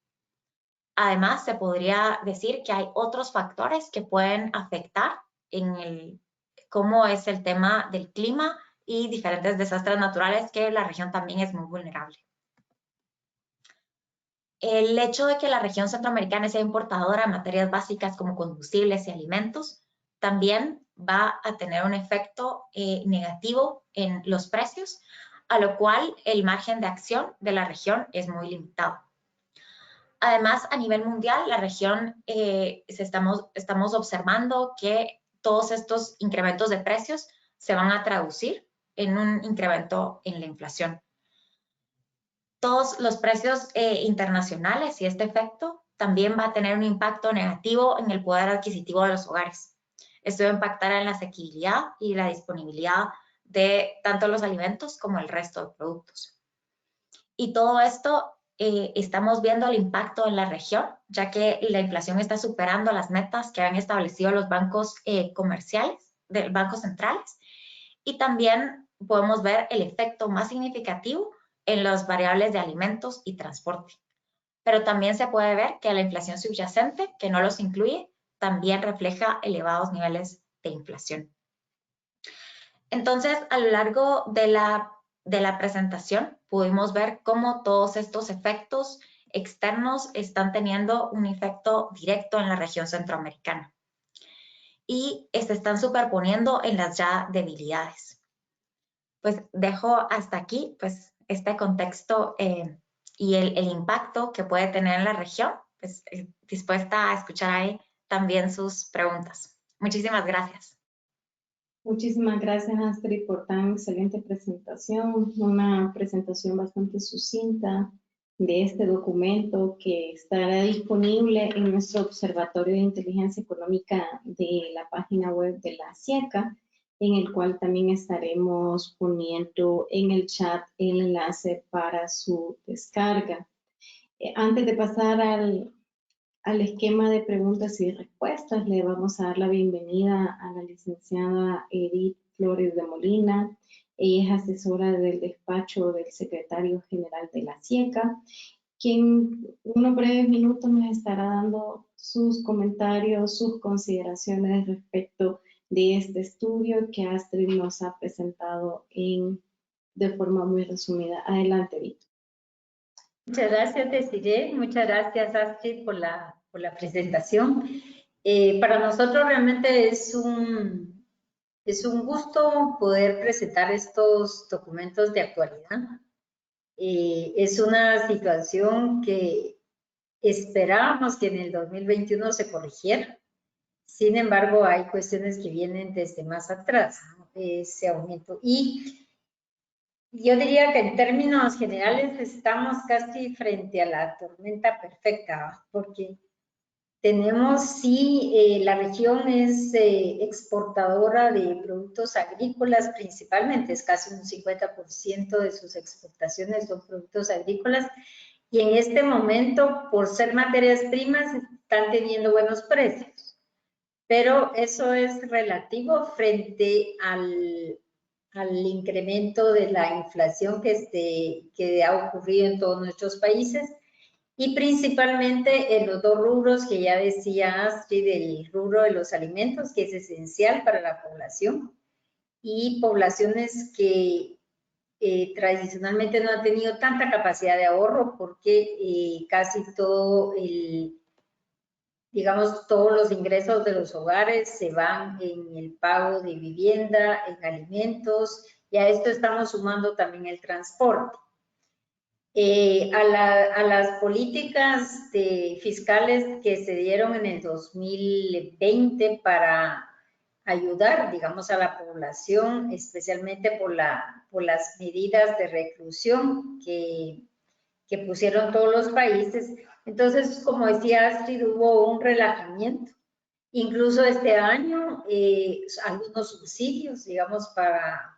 Además, se podría decir que hay otros factores que pueden afectar en cómo es el tema del clima y diferentes desastres naturales que la región también es muy vulnerable. El hecho de que la región centroamericana sea importadora de materias básicas como combustibles y alimentos también va a tener un efecto negativo en los precios, a lo cual el margen de acción de la región es muy limitado. Además, a nivel mundial, la región estamos observando que todos estos incrementos de precios se van a traducir en un incremento en la inflación. Todos los precios internacionales y este efecto también va a tener un impacto negativo en el poder adquisitivo de los hogares. Esto va a impactar en la asequibilidad y la disponibilidad de tanto los alimentos como el resto de productos. Y todo esto estamos viendo el impacto en la región, ya que la inflación está superando las metas que han establecido los bancos comerciales, bancos centrales, y también podemos ver el efecto más significativo en las variables de alimentos y transporte. Pero también se puede ver que la inflación subyacente, que no los incluye, también refleja elevados niveles de inflación. Entonces, a lo largo de la presentación, pudimos ver cómo todos estos efectos externos están teniendo un efecto directo en la región centroamericana. y se están superponiendo en las ya debilidades. Pues dejo hasta aquí pues este contexto y el impacto que puede tener en la región. Pues dispuesta a escuchar ahí también sus preguntas. Muchísimas gracias. Muchísimas gracias, Astrid, por tan excelente presentación. Una presentación bastante sucinta de este documento que estará disponible en nuestro Observatorio de Inteligencia Económica de la página web de la SIECA, en el cual también estaremos poniendo en el chat el enlace para su descarga. Antes de pasar al esquema de preguntas y respuestas, le vamos a dar la bienvenida a la licenciada Edith Flores de Molina. Ella es asesora del despacho del secretario general de la SIECA, quien unos breves minutos nos estará dando sus comentarios, sus consideraciones respecto de este estudio que Astrid nos ha presentado de forma muy resumida. Adelante, Edith. Muchas gracias, Desiree. Muchas gracias, Astrid, por la presentación. Para nosotros realmente es un gusto poder presentar estos documentos de actualidad. Es una situación que esperábamos que en el 2021 se corrigiera. Sin embargo, hay cuestiones que vienen desde más atrás, ¿no? Ese aumento. Y yo diría que en términos generales estamos casi frente a la tormenta perfecta, porque tenemos, sí, la región es exportadora de productos agrícolas principalmente, es casi un 50% de sus exportaciones son productos agrícolas, y en este momento, por ser materias primas, están teniendo buenos precios. Pero eso es relativo frente al incremento de la inflación que ha ocurrido en todos nuestros países, y principalmente en los dos rubros que ya decía Astrid, el rubro de los alimentos, que es esencial para la población, y poblaciones que tradicionalmente no han tenido tanta capacidad de ahorro porque casi todo digamos, todos los ingresos de los hogares se van en el pago de vivienda, en alimentos, y a esto estamos sumando también el transporte. A las políticas fiscales que se dieron en el 2020 para ayudar, digamos, a la población, especialmente por las medidas de reclusión que pusieron todos los países. Entonces, como decía Astrid, hubo un relajamiento. Incluso este año, algunos subsidios, digamos, para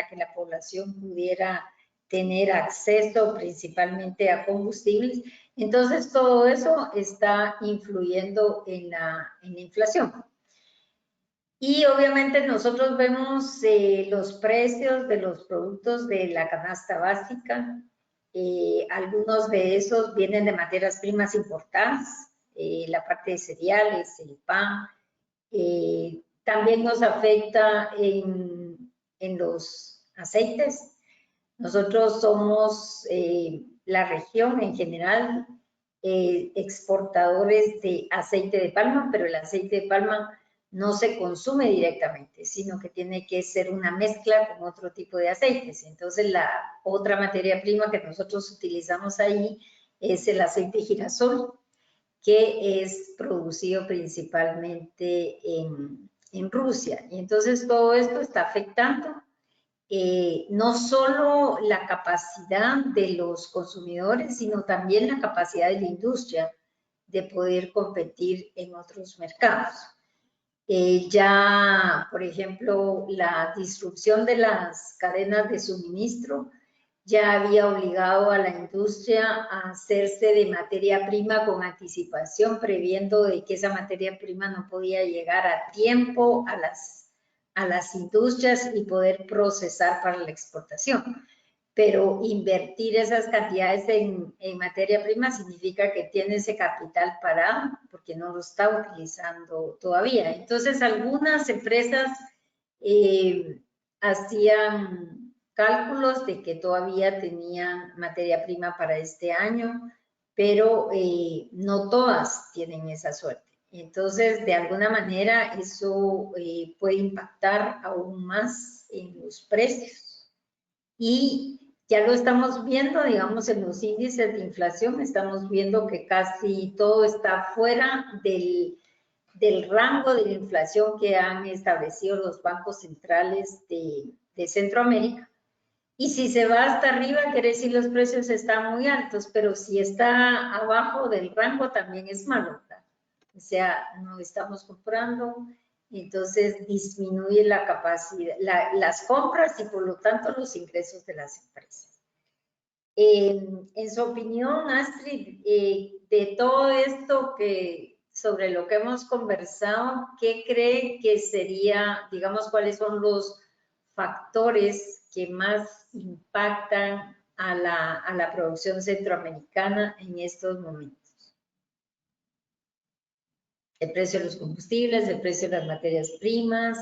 que la población pudiera tener acceso principalmente a combustibles. Entonces, todo eso está influyendo en la inflación. Y obviamente nosotros vemos los precios de los productos de la canasta básica. Algunos de esos vienen de materias primas importadas, la parte de cereales, el pan. También nos afecta en los aceites. Nosotros somos la región en general exportadores de aceite de palma, pero el aceite de palma no se consume directamente, sino que tiene que ser una mezcla con otro tipo de aceites. Entonces, la otra materia prima que nosotros utilizamos ahí es el aceite girasol, que es producido principalmente en Rusia. Y entonces todo esto está afectando no solo la capacidad de los consumidores, sino también la capacidad de la industria de poder competir en otros mercados. Ya, por ejemplo, la disrupción de las cadenas de suministro ya había obligado a la industria a hacerse de materia prima con anticipación, previendo de que esa materia prima no podía llegar a tiempo a las industrias y poder procesar para la exportación. Pero invertir esas cantidades en materia prima significa que tiene ese capital parado porque no lo está utilizando todavía. Entonces, algunas empresas hacían cálculos de que todavía tenían materia prima para este año, pero no todas tienen esa suerte. Entonces, de alguna manera, eso puede impactar aún más en los precios. Y ya lo estamos viendo, digamos, en los índices de inflación, estamos viendo que casi todo está fuera del rango de la inflación que han establecido los bancos centrales de Centroamérica. Y si se va hasta arriba, quiere decir los precios están muy altos, pero si está abajo del rango también es malo, ¿verdad? O sea, no estamos comprando, entonces disminuye la capacidad, las compras y por lo tanto los ingresos de las empresas. En su opinión, Astrid, de todo esto sobre lo que hemos conversado, ¿qué cree que sería, digamos, cuáles son los factores que más impactan a la producción centroamericana en estos momentos? El precio de los combustibles, el precio de las materias primas,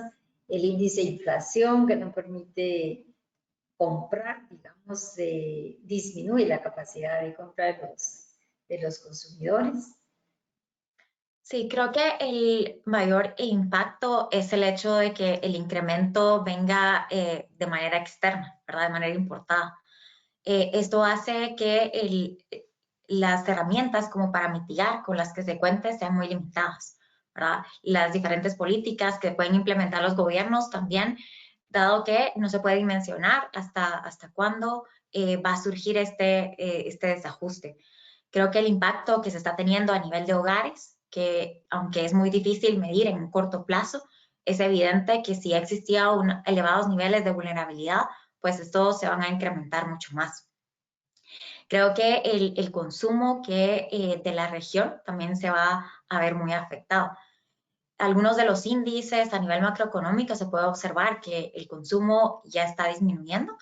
el índice de inflación que no permite comprar, digamos, disminuye la capacidad de compra de los consumidores. Sí, creo que el mayor impacto es el hecho de que el incremento venga de manera externa, ¿verdad? De manera importada. Esto hace que las herramientas como para mitigar con las que se cuente sean muy limitadas, ¿verdad? Las diferentes políticas que pueden implementar los gobiernos también, dado que no se puede dimensionar hasta cuándo va a surgir este desajuste. Creo que el impacto que se está teniendo a nivel de hogares, que aunque es muy difícil medir en un corto plazo, es evidente que si existía elevados niveles de vulnerabilidad, pues estos se van a incrementar mucho más. Creo que el consumo de la región también se va a ver muy afectado. Algunos de los índices a nivel macroeconómico se puede observar que el consumo ya está disminuyendo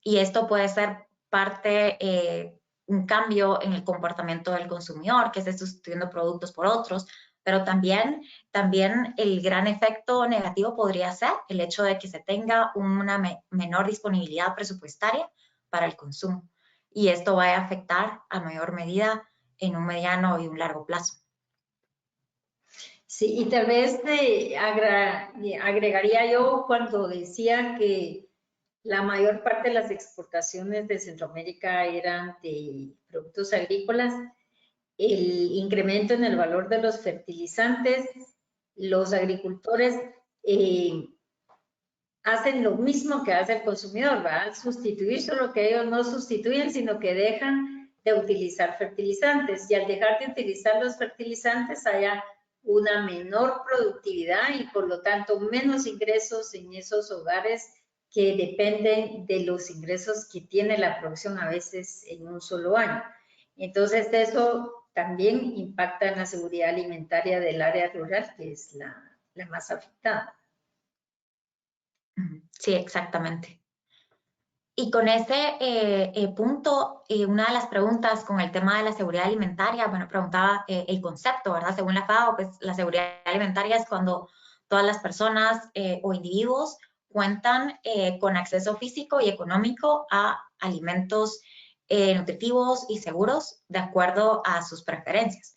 y esto puede ser parte un cambio en el comportamiento del consumidor, que esté sustituyendo productos por otros, pero también el gran efecto negativo podría ser el hecho de que se tenga una menor disponibilidad presupuestaria para el consumo. Y esto va a afectar a mayor medida en un mediano y un largo plazo. Sí, y tal vez agregaría yo cuando decía que la mayor parte de las exportaciones de Centroamérica eran de productos agrícolas, el incremento en el valor de los fertilizantes, los agricultores hacen lo mismo que hace el consumidor, ¿verdad? Sustituir, solo que ellos no sustituyen, sino que dejan de utilizar fertilizantes. Y al dejar de utilizar los fertilizantes, haya una menor productividad y por lo tanto menos ingresos en esos hogares que dependen de los ingresos que tiene la producción a veces en un solo año. Entonces eso también impacta en la seguridad alimentaria del área rural, que es la más afectada. Sí, exactamente. Y con ese punto, una de las preguntas con el tema de la seguridad alimentaria, bueno, preguntaba el concepto, ¿verdad? Según la FAO, pues la seguridad alimentaria es cuando todas las personas o individuos cuentan con acceso físico y económico a alimentos nutritivos y seguros de acuerdo a sus preferencias.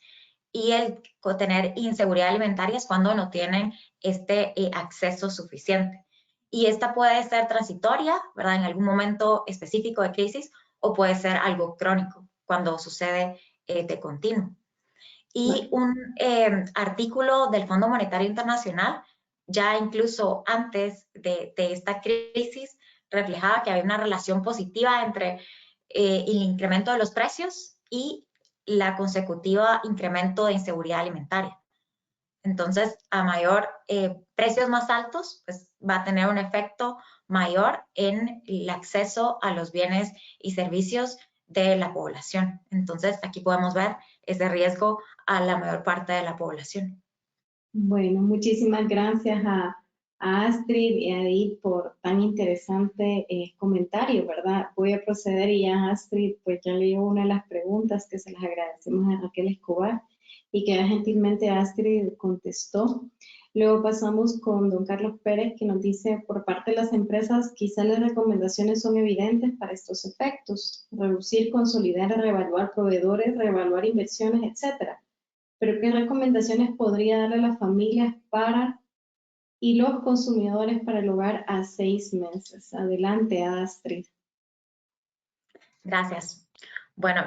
Y el tener inseguridad alimentaria es cuando no tienen este acceso suficiente. Y esta puede ser transitoria, ¿verdad? En algún momento específico de crisis, o puede ser algo crónico, cuando sucede de continuo. Y un artículo del Fondo Monetario Internacional, ya incluso antes de esta crisis, reflejaba que había una relación positiva entre el incremento de los precios y la consecutiva incremento de inseguridad alimentaria. Entonces, a mayor precios más altos, pues va a tener un efecto mayor en el acceso a los bienes y servicios de la población. Entonces, aquí podemos ver ese riesgo a la mayor parte de la población. Bueno, muchísimas gracias a Astrid y a Edith por tan interesante comentario, ¿verdad? Voy a proceder y ya Astrid pues ya leyó una de las preguntas que se las agradecemos a Raquel Escobar y que gentilmente Astrid contestó. Luego pasamos con don Carlos Pérez que nos dice, por parte de las empresas, quizás las recomendaciones son evidentes para estos efectos, reducir, consolidar, reevaluar proveedores, reevaluar inversiones, etcétera. pero ¿qué recomendaciones podría darle a las familias y los consumidores para el hogar a 6 meses? Adelante, Astrid. Gracias. Bueno,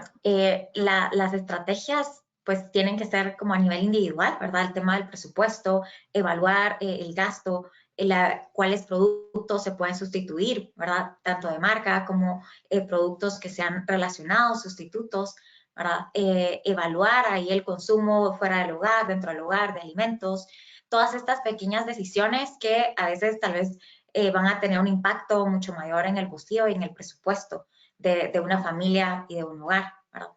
las estrategias pues tienen que ser como a nivel individual, ¿verdad? El tema del presupuesto, evaluar el gasto, cuáles productos se pueden sustituir, ¿verdad? Tanto de marca como productos que sean relacionados, sustitutos, ¿verdad? Evaluar ahí el consumo fuera del hogar, dentro del hogar, de alimentos, todas estas pequeñas decisiones que a veces tal vez van a tener un impacto mucho mayor en el bolsillo y en el presupuesto de una familia y de un hogar, ¿verdad?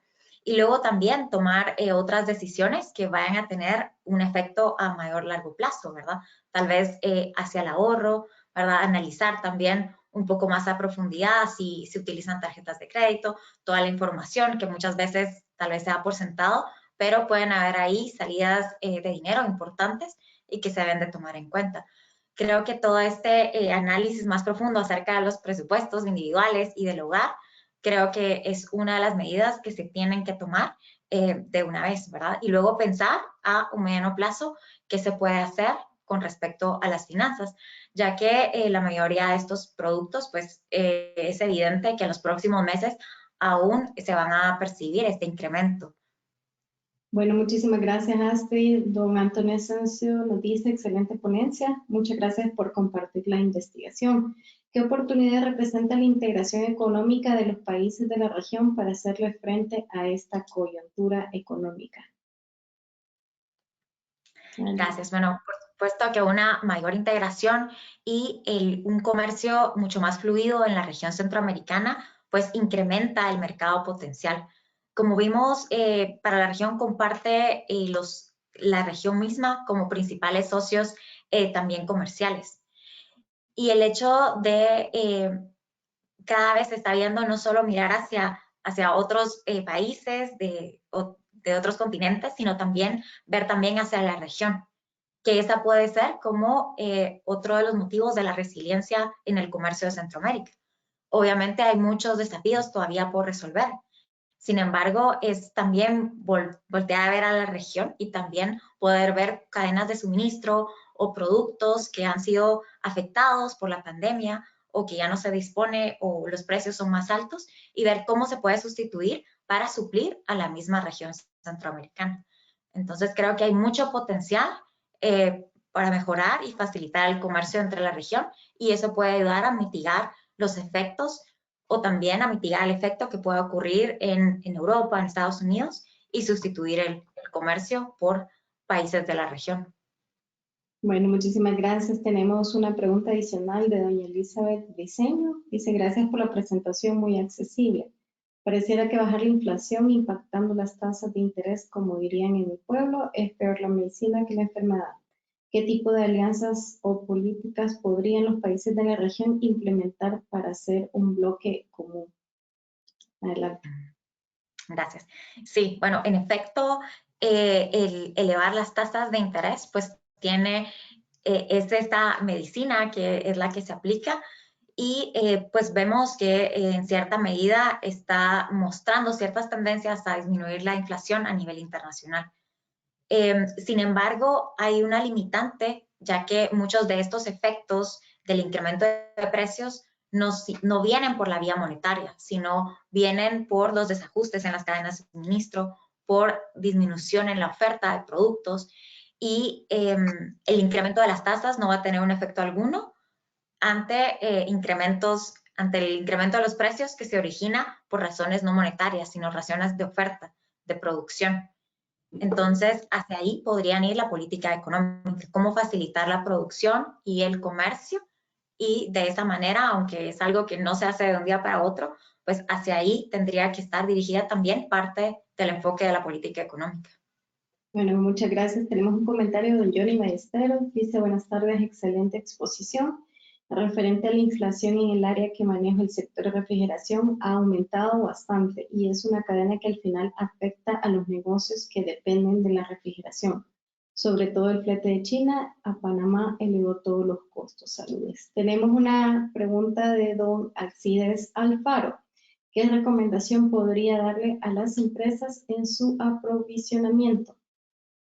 Y luego también tomar otras decisiones que vayan a tener un efecto a mayor largo plazo, ¿verdad? Tal vez hacia el ahorro, ¿verdad? Analizar también un poco más a profundidad si se utilizan tarjetas de crédito, toda la información que muchas veces tal vez se da por sentado, pero pueden haber ahí salidas de dinero importantes y que se deben de tomar en cuenta. Creo que todo este análisis más profundo acerca de los presupuestos individuales y del hogar, creo que es una de las medidas que se tienen que tomar de una vez, ¿verdad? Y luego pensar a un mediano plazo qué se puede hacer con respecto a las finanzas, ya que la mayoría de estos productos, pues es evidente que en los próximos meses aún se van a percibir este incremento. Bueno, muchísimas gracias, Astrid. Don Antonio Asensio nos dice, excelente ponencia. Muchas gracias por compartir la investigación. ¿Qué oportunidad representa la integración económica de los países de la región para hacerle frente a esta coyuntura económica? Gracias. Bueno, por supuesto que una mayor integración y un comercio mucho más fluido en la región centroamericana, pues incrementa el mercado potencial. Como vimos, para la región comparte la región misma como principales socios también comerciales. Y el hecho de cada vez se está viendo no solo mirar hacia otros países de otros continentes, sino también ver también hacia la región, que esa puede ser como otro de los motivos de la resiliencia en el comercio de Centroamérica. Obviamente hay muchos desafíos todavía por resolver. Sin embargo, es también voltear a ver a la región y también poder ver cadenas de suministro o productos que han sido afectados por la pandemia o que ya no se dispone o los precios son más altos y ver cómo se puede sustituir para suplir a la misma región centroamericana. Entonces, creo que hay mucho potencial para mejorar y facilitar el comercio entre la región y eso puede ayudar a mitigar los efectos o también a mitigar el efecto que pueda ocurrir en Europa, en Estados Unidos y sustituir el comercio por países de la región. Bueno, muchísimas gracias. Tenemos una pregunta adicional de doña Elizabeth Briceño. Dice, gracias por la presentación muy accesible. Pareciera que bajar la inflación impactando las tasas de interés, como dirían en mi pueblo, es peor la medicina que la enfermedad. ¿Qué tipo de alianzas o políticas podrían los países de la región implementar para hacer un bloque común? Adelante. Gracias. Sí, bueno, en efecto, el elevar las tasas de interés, pues es esta medicina que es la que se aplica y pues vemos que en cierta medida está mostrando ciertas tendencias a disminuir la inflación a nivel internacional. Sin embargo, hay una limitante, ya que muchos de estos efectos del incremento de precios no vienen por la vía monetaria, sino vienen por los desajustes en las cadenas de suministro, por disminución en la oferta de productos y el incremento de las tasas no va a tener un efecto alguno ante el incremento de los precios que se origina por razones no monetarias, sino razones de oferta, de producción. Entonces, hacia ahí podrían ir la política económica, cómo facilitar la producción y el comercio y de esa manera, aunque es algo que no se hace de un día para otro, pues hacia ahí tendría que estar dirigida también parte del enfoque de la política económica. Bueno, muchas gracias. Tenemos un comentario de don Johnny Ballesteros. Dice, buenas tardes, excelente exposición. Referente a la inflación en el área que maneja el sector de refrigeración ha aumentado bastante y es una cadena que al final afecta a los negocios que dependen de la refrigeración. Sobre todo el flete de China a Panamá elevó todos los costos. Saludos. Tenemos una pregunta de don Alcides Alfaro. ¿Qué recomendación podría darle a las empresas en su aprovisionamiento?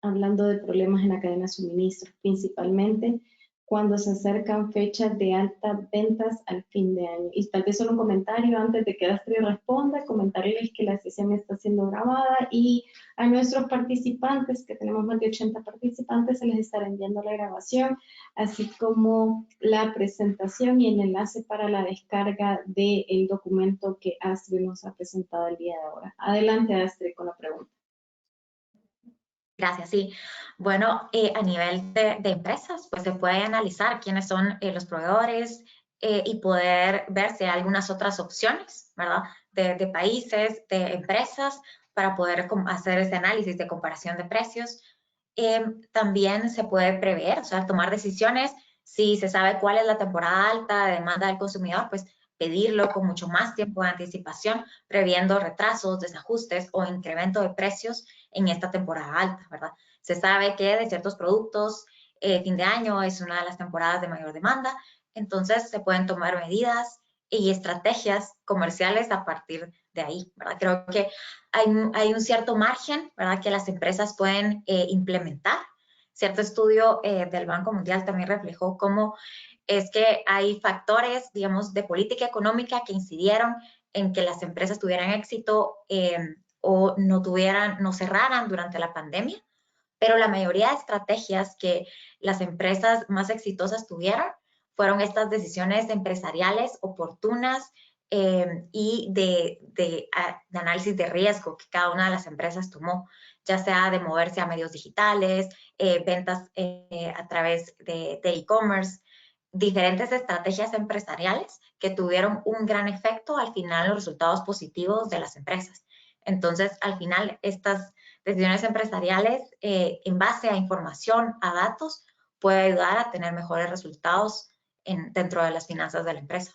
hablando de problemas en la cadena de suministro, principalmente cuando se acercan fechas de altas ventas al fin de año. Y tal vez solo un comentario antes de que Astrid responda, comentarles que la sesión está siendo grabada y a nuestros participantes, que tenemos más de 80 participantes, se les estará enviando la grabación, así como la presentación y el enlace para la descarga del documento que Astrid nos ha presentado el día de ahora. Adelante, Astrid, con la pregunta. Gracias, sí. Bueno, a nivel de empresas, pues se puede analizar quiénes son los proveedores y poder ver si hay algunas otras opciones, ¿verdad? De países, de empresas, para poder hacer ese análisis de comparación de precios. También se puede prever, o sea, tomar decisiones. Si se sabe cuál es la temporada alta de demanda del consumidor, pues pedirlo con mucho más tiempo de anticipación, previendo retrasos, desajustes o incremento de precios en esta temporada alta, ¿verdad? Se sabe que de ciertos productos, fin de año es una de las temporadas de mayor demanda, entonces se pueden tomar medidas y estrategias comerciales a partir de ahí, ¿verdad? Creo que hay un cierto margen, ¿verdad?, que las empresas pueden implementar. Cierto estudio del Banco Mundial también reflejó cómo es que hay factores, digamos, de política económica que incidieron en que las empresas tuvieran éxito o no cerraran durante la pandemia, pero la mayoría de estrategias que las empresas más exitosas tuvieron fueron estas decisiones empresariales oportunas y de análisis de riesgo que cada una de las empresas tomó, ya sea de moverse a medios digitales, ventas a través de e-commerce, diferentes estrategias empresariales que tuvieron un gran efecto al final en los resultados positivos de las empresas. Entonces, al final, estas decisiones empresariales en base a información, a datos, puede ayudar a tener mejores resultados dentro de las finanzas de la empresa.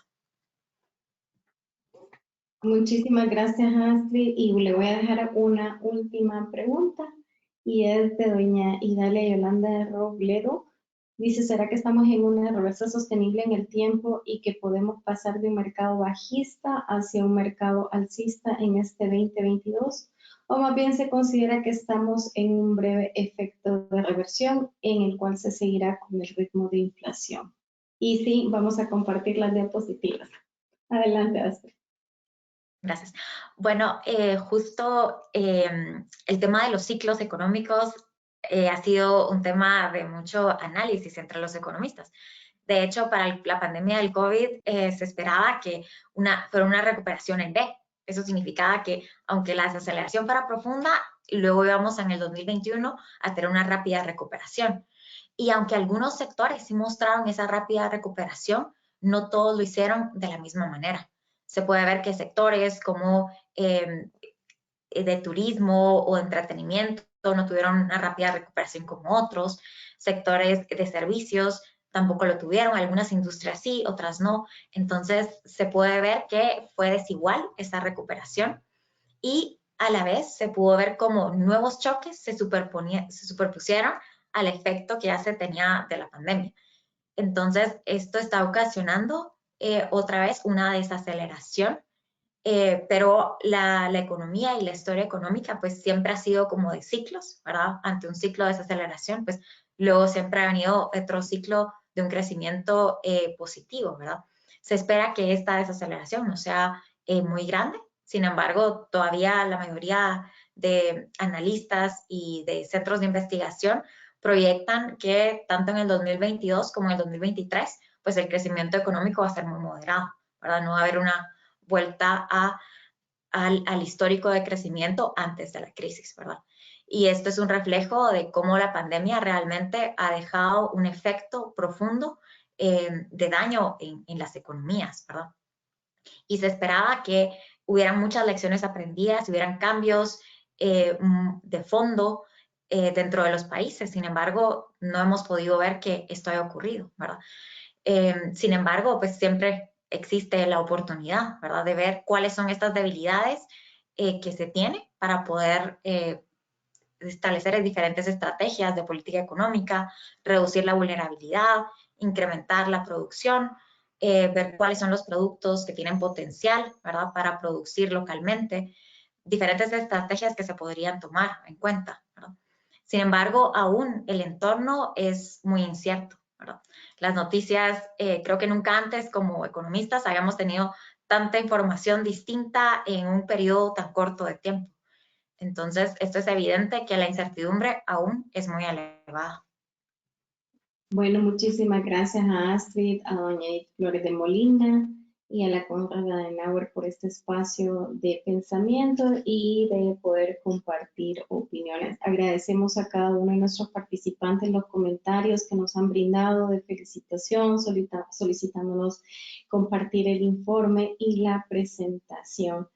Muchísimas gracias, Astrid. Y le voy a dejar una última pregunta y es de doña Idalia Yolanda Robledo. Dice, ¿será que estamos en una reversa sostenible en el tiempo y que podemos pasar de un mercado bajista hacia un mercado alcista en este 2022? ¿O más bien se considera que estamos en un breve efecto de reversión en el cual se seguirá con el ritmo de inflación? Y sí, vamos a compartir las diapositivas. Adelante, Astrid. Gracias. Bueno, justo el tema de los ciclos económicos ha sido un tema de mucho análisis entre los economistas. De hecho, para la pandemia del COVID se esperaba que fuera una recuperación en V. Eso significaba que aunque la desaceleración fuera profunda, luego íbamos en el 2021 a tener una rápida recuperación. Y aunque algunos sectores sí mostraron esa rápida recuperación, no todos lo hicieron de la misma manera. Se puede ver que sectores como de turismo o entretenimiento no tuvieron una rápida recuperación como otros. Sectores de servicios tampoco lo tuvieron, algunas industrias sí, otras no. Entonces se puede ver que fue desigual esa recuperación y a la vez se pudo ver cómo nuevos choques se superpusieron al efecto que ya se tenía de la pandemia. Entonces esto está ocasionando otra vez una desaceleración, pero la economía y la historia económica pues siempre ha sido como de ciclos, ¿verdad? Ante un ciclo de desaceleración, pues luego siempre ha venido otro ciclo de un crecimiento positivo, ¿verdad? Se espera que esta desaceleración no sea muy grande, sin embargo, todavía la mayoría de analistas y de centros de investigación proyectan que tanto en el 2022 como en el 2023, pues el crecimiento económico va a ser muy moderado, ¿verdad? No va a haber una vuelta al histórico de crecimiento antes de la crisis, ¿verdad? Y esto es un reflejo de cómo la pandemia realmente ha dejado un efecto profundo de daño en las economías, ¿verdad? Y se esperaba que hubieran muchas lecciones aprendidas, hubieran cambios de fondo dentro de los países. Sin embargo, no hemos podido ver que esto haya ocurrido, ¿verdad? Sin embargo, pues siempre existe la oportunidad, ¿verdad?, de ver cuáles son estas debilidades que se tiene para poder establecer diferentes estrategias de política económica, reducir la vulnerabilidad, incrementar la producción, ver cuáles son los productos que tienen potencial, ¿verdad?, para producir localmente, diferentes estrategias que se podrían tomar en cuenta, ¿verdad? Sin embargo, aún el entorno es muy incierto, ¿verdad? Las noticias, creo que nunca antes como economistas hayamos tenido tanta información distinta en un periodo tan corto de tiempo. Entonces, esto es evidente que la incertidumbre aún es muy elevada. Bueno, muchísimas gracias a Astrid, a doña Edith Flores de Molina y a la Konrad Adenauer por este espacio de pensamiento y de poder compartir opiniones. Agradecemos a cada uno de nuestros participantes los comentarios que nos han brindado de felicitación, solicitándonos compartir el informe y la presentación.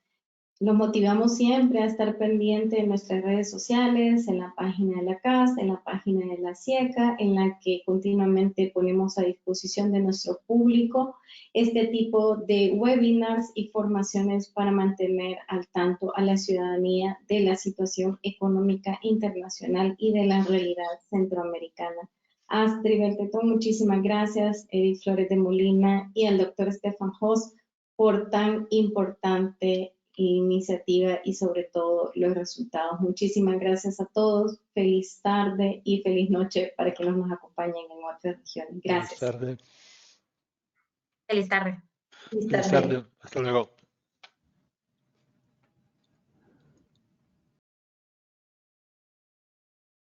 Los motivamos siempre a estar pendiente de nuestras redes sociales, en la página de la CAS, en la página de la SIECA, en la que continuamente ponemos a disposición de nuestro público este tipo de webinars y formaciones para mantener al tanto a la ciudadanía de la situación económica internacional y de la realidad centroamericana. Astrid Bertetón, muchísimas gracias, Edith Flores de Molina y al doctor Stefan Hoss por tan importante iniciativa y sobre todo los resultados. Muchísimas gracias a todos. Feliz tarde y feliz noche para quienes nos acompañen en otras regiones. Gracias. Feliz tarde. Feliz tarde. Feliz Feliz tarde. tarde. Hasta luego.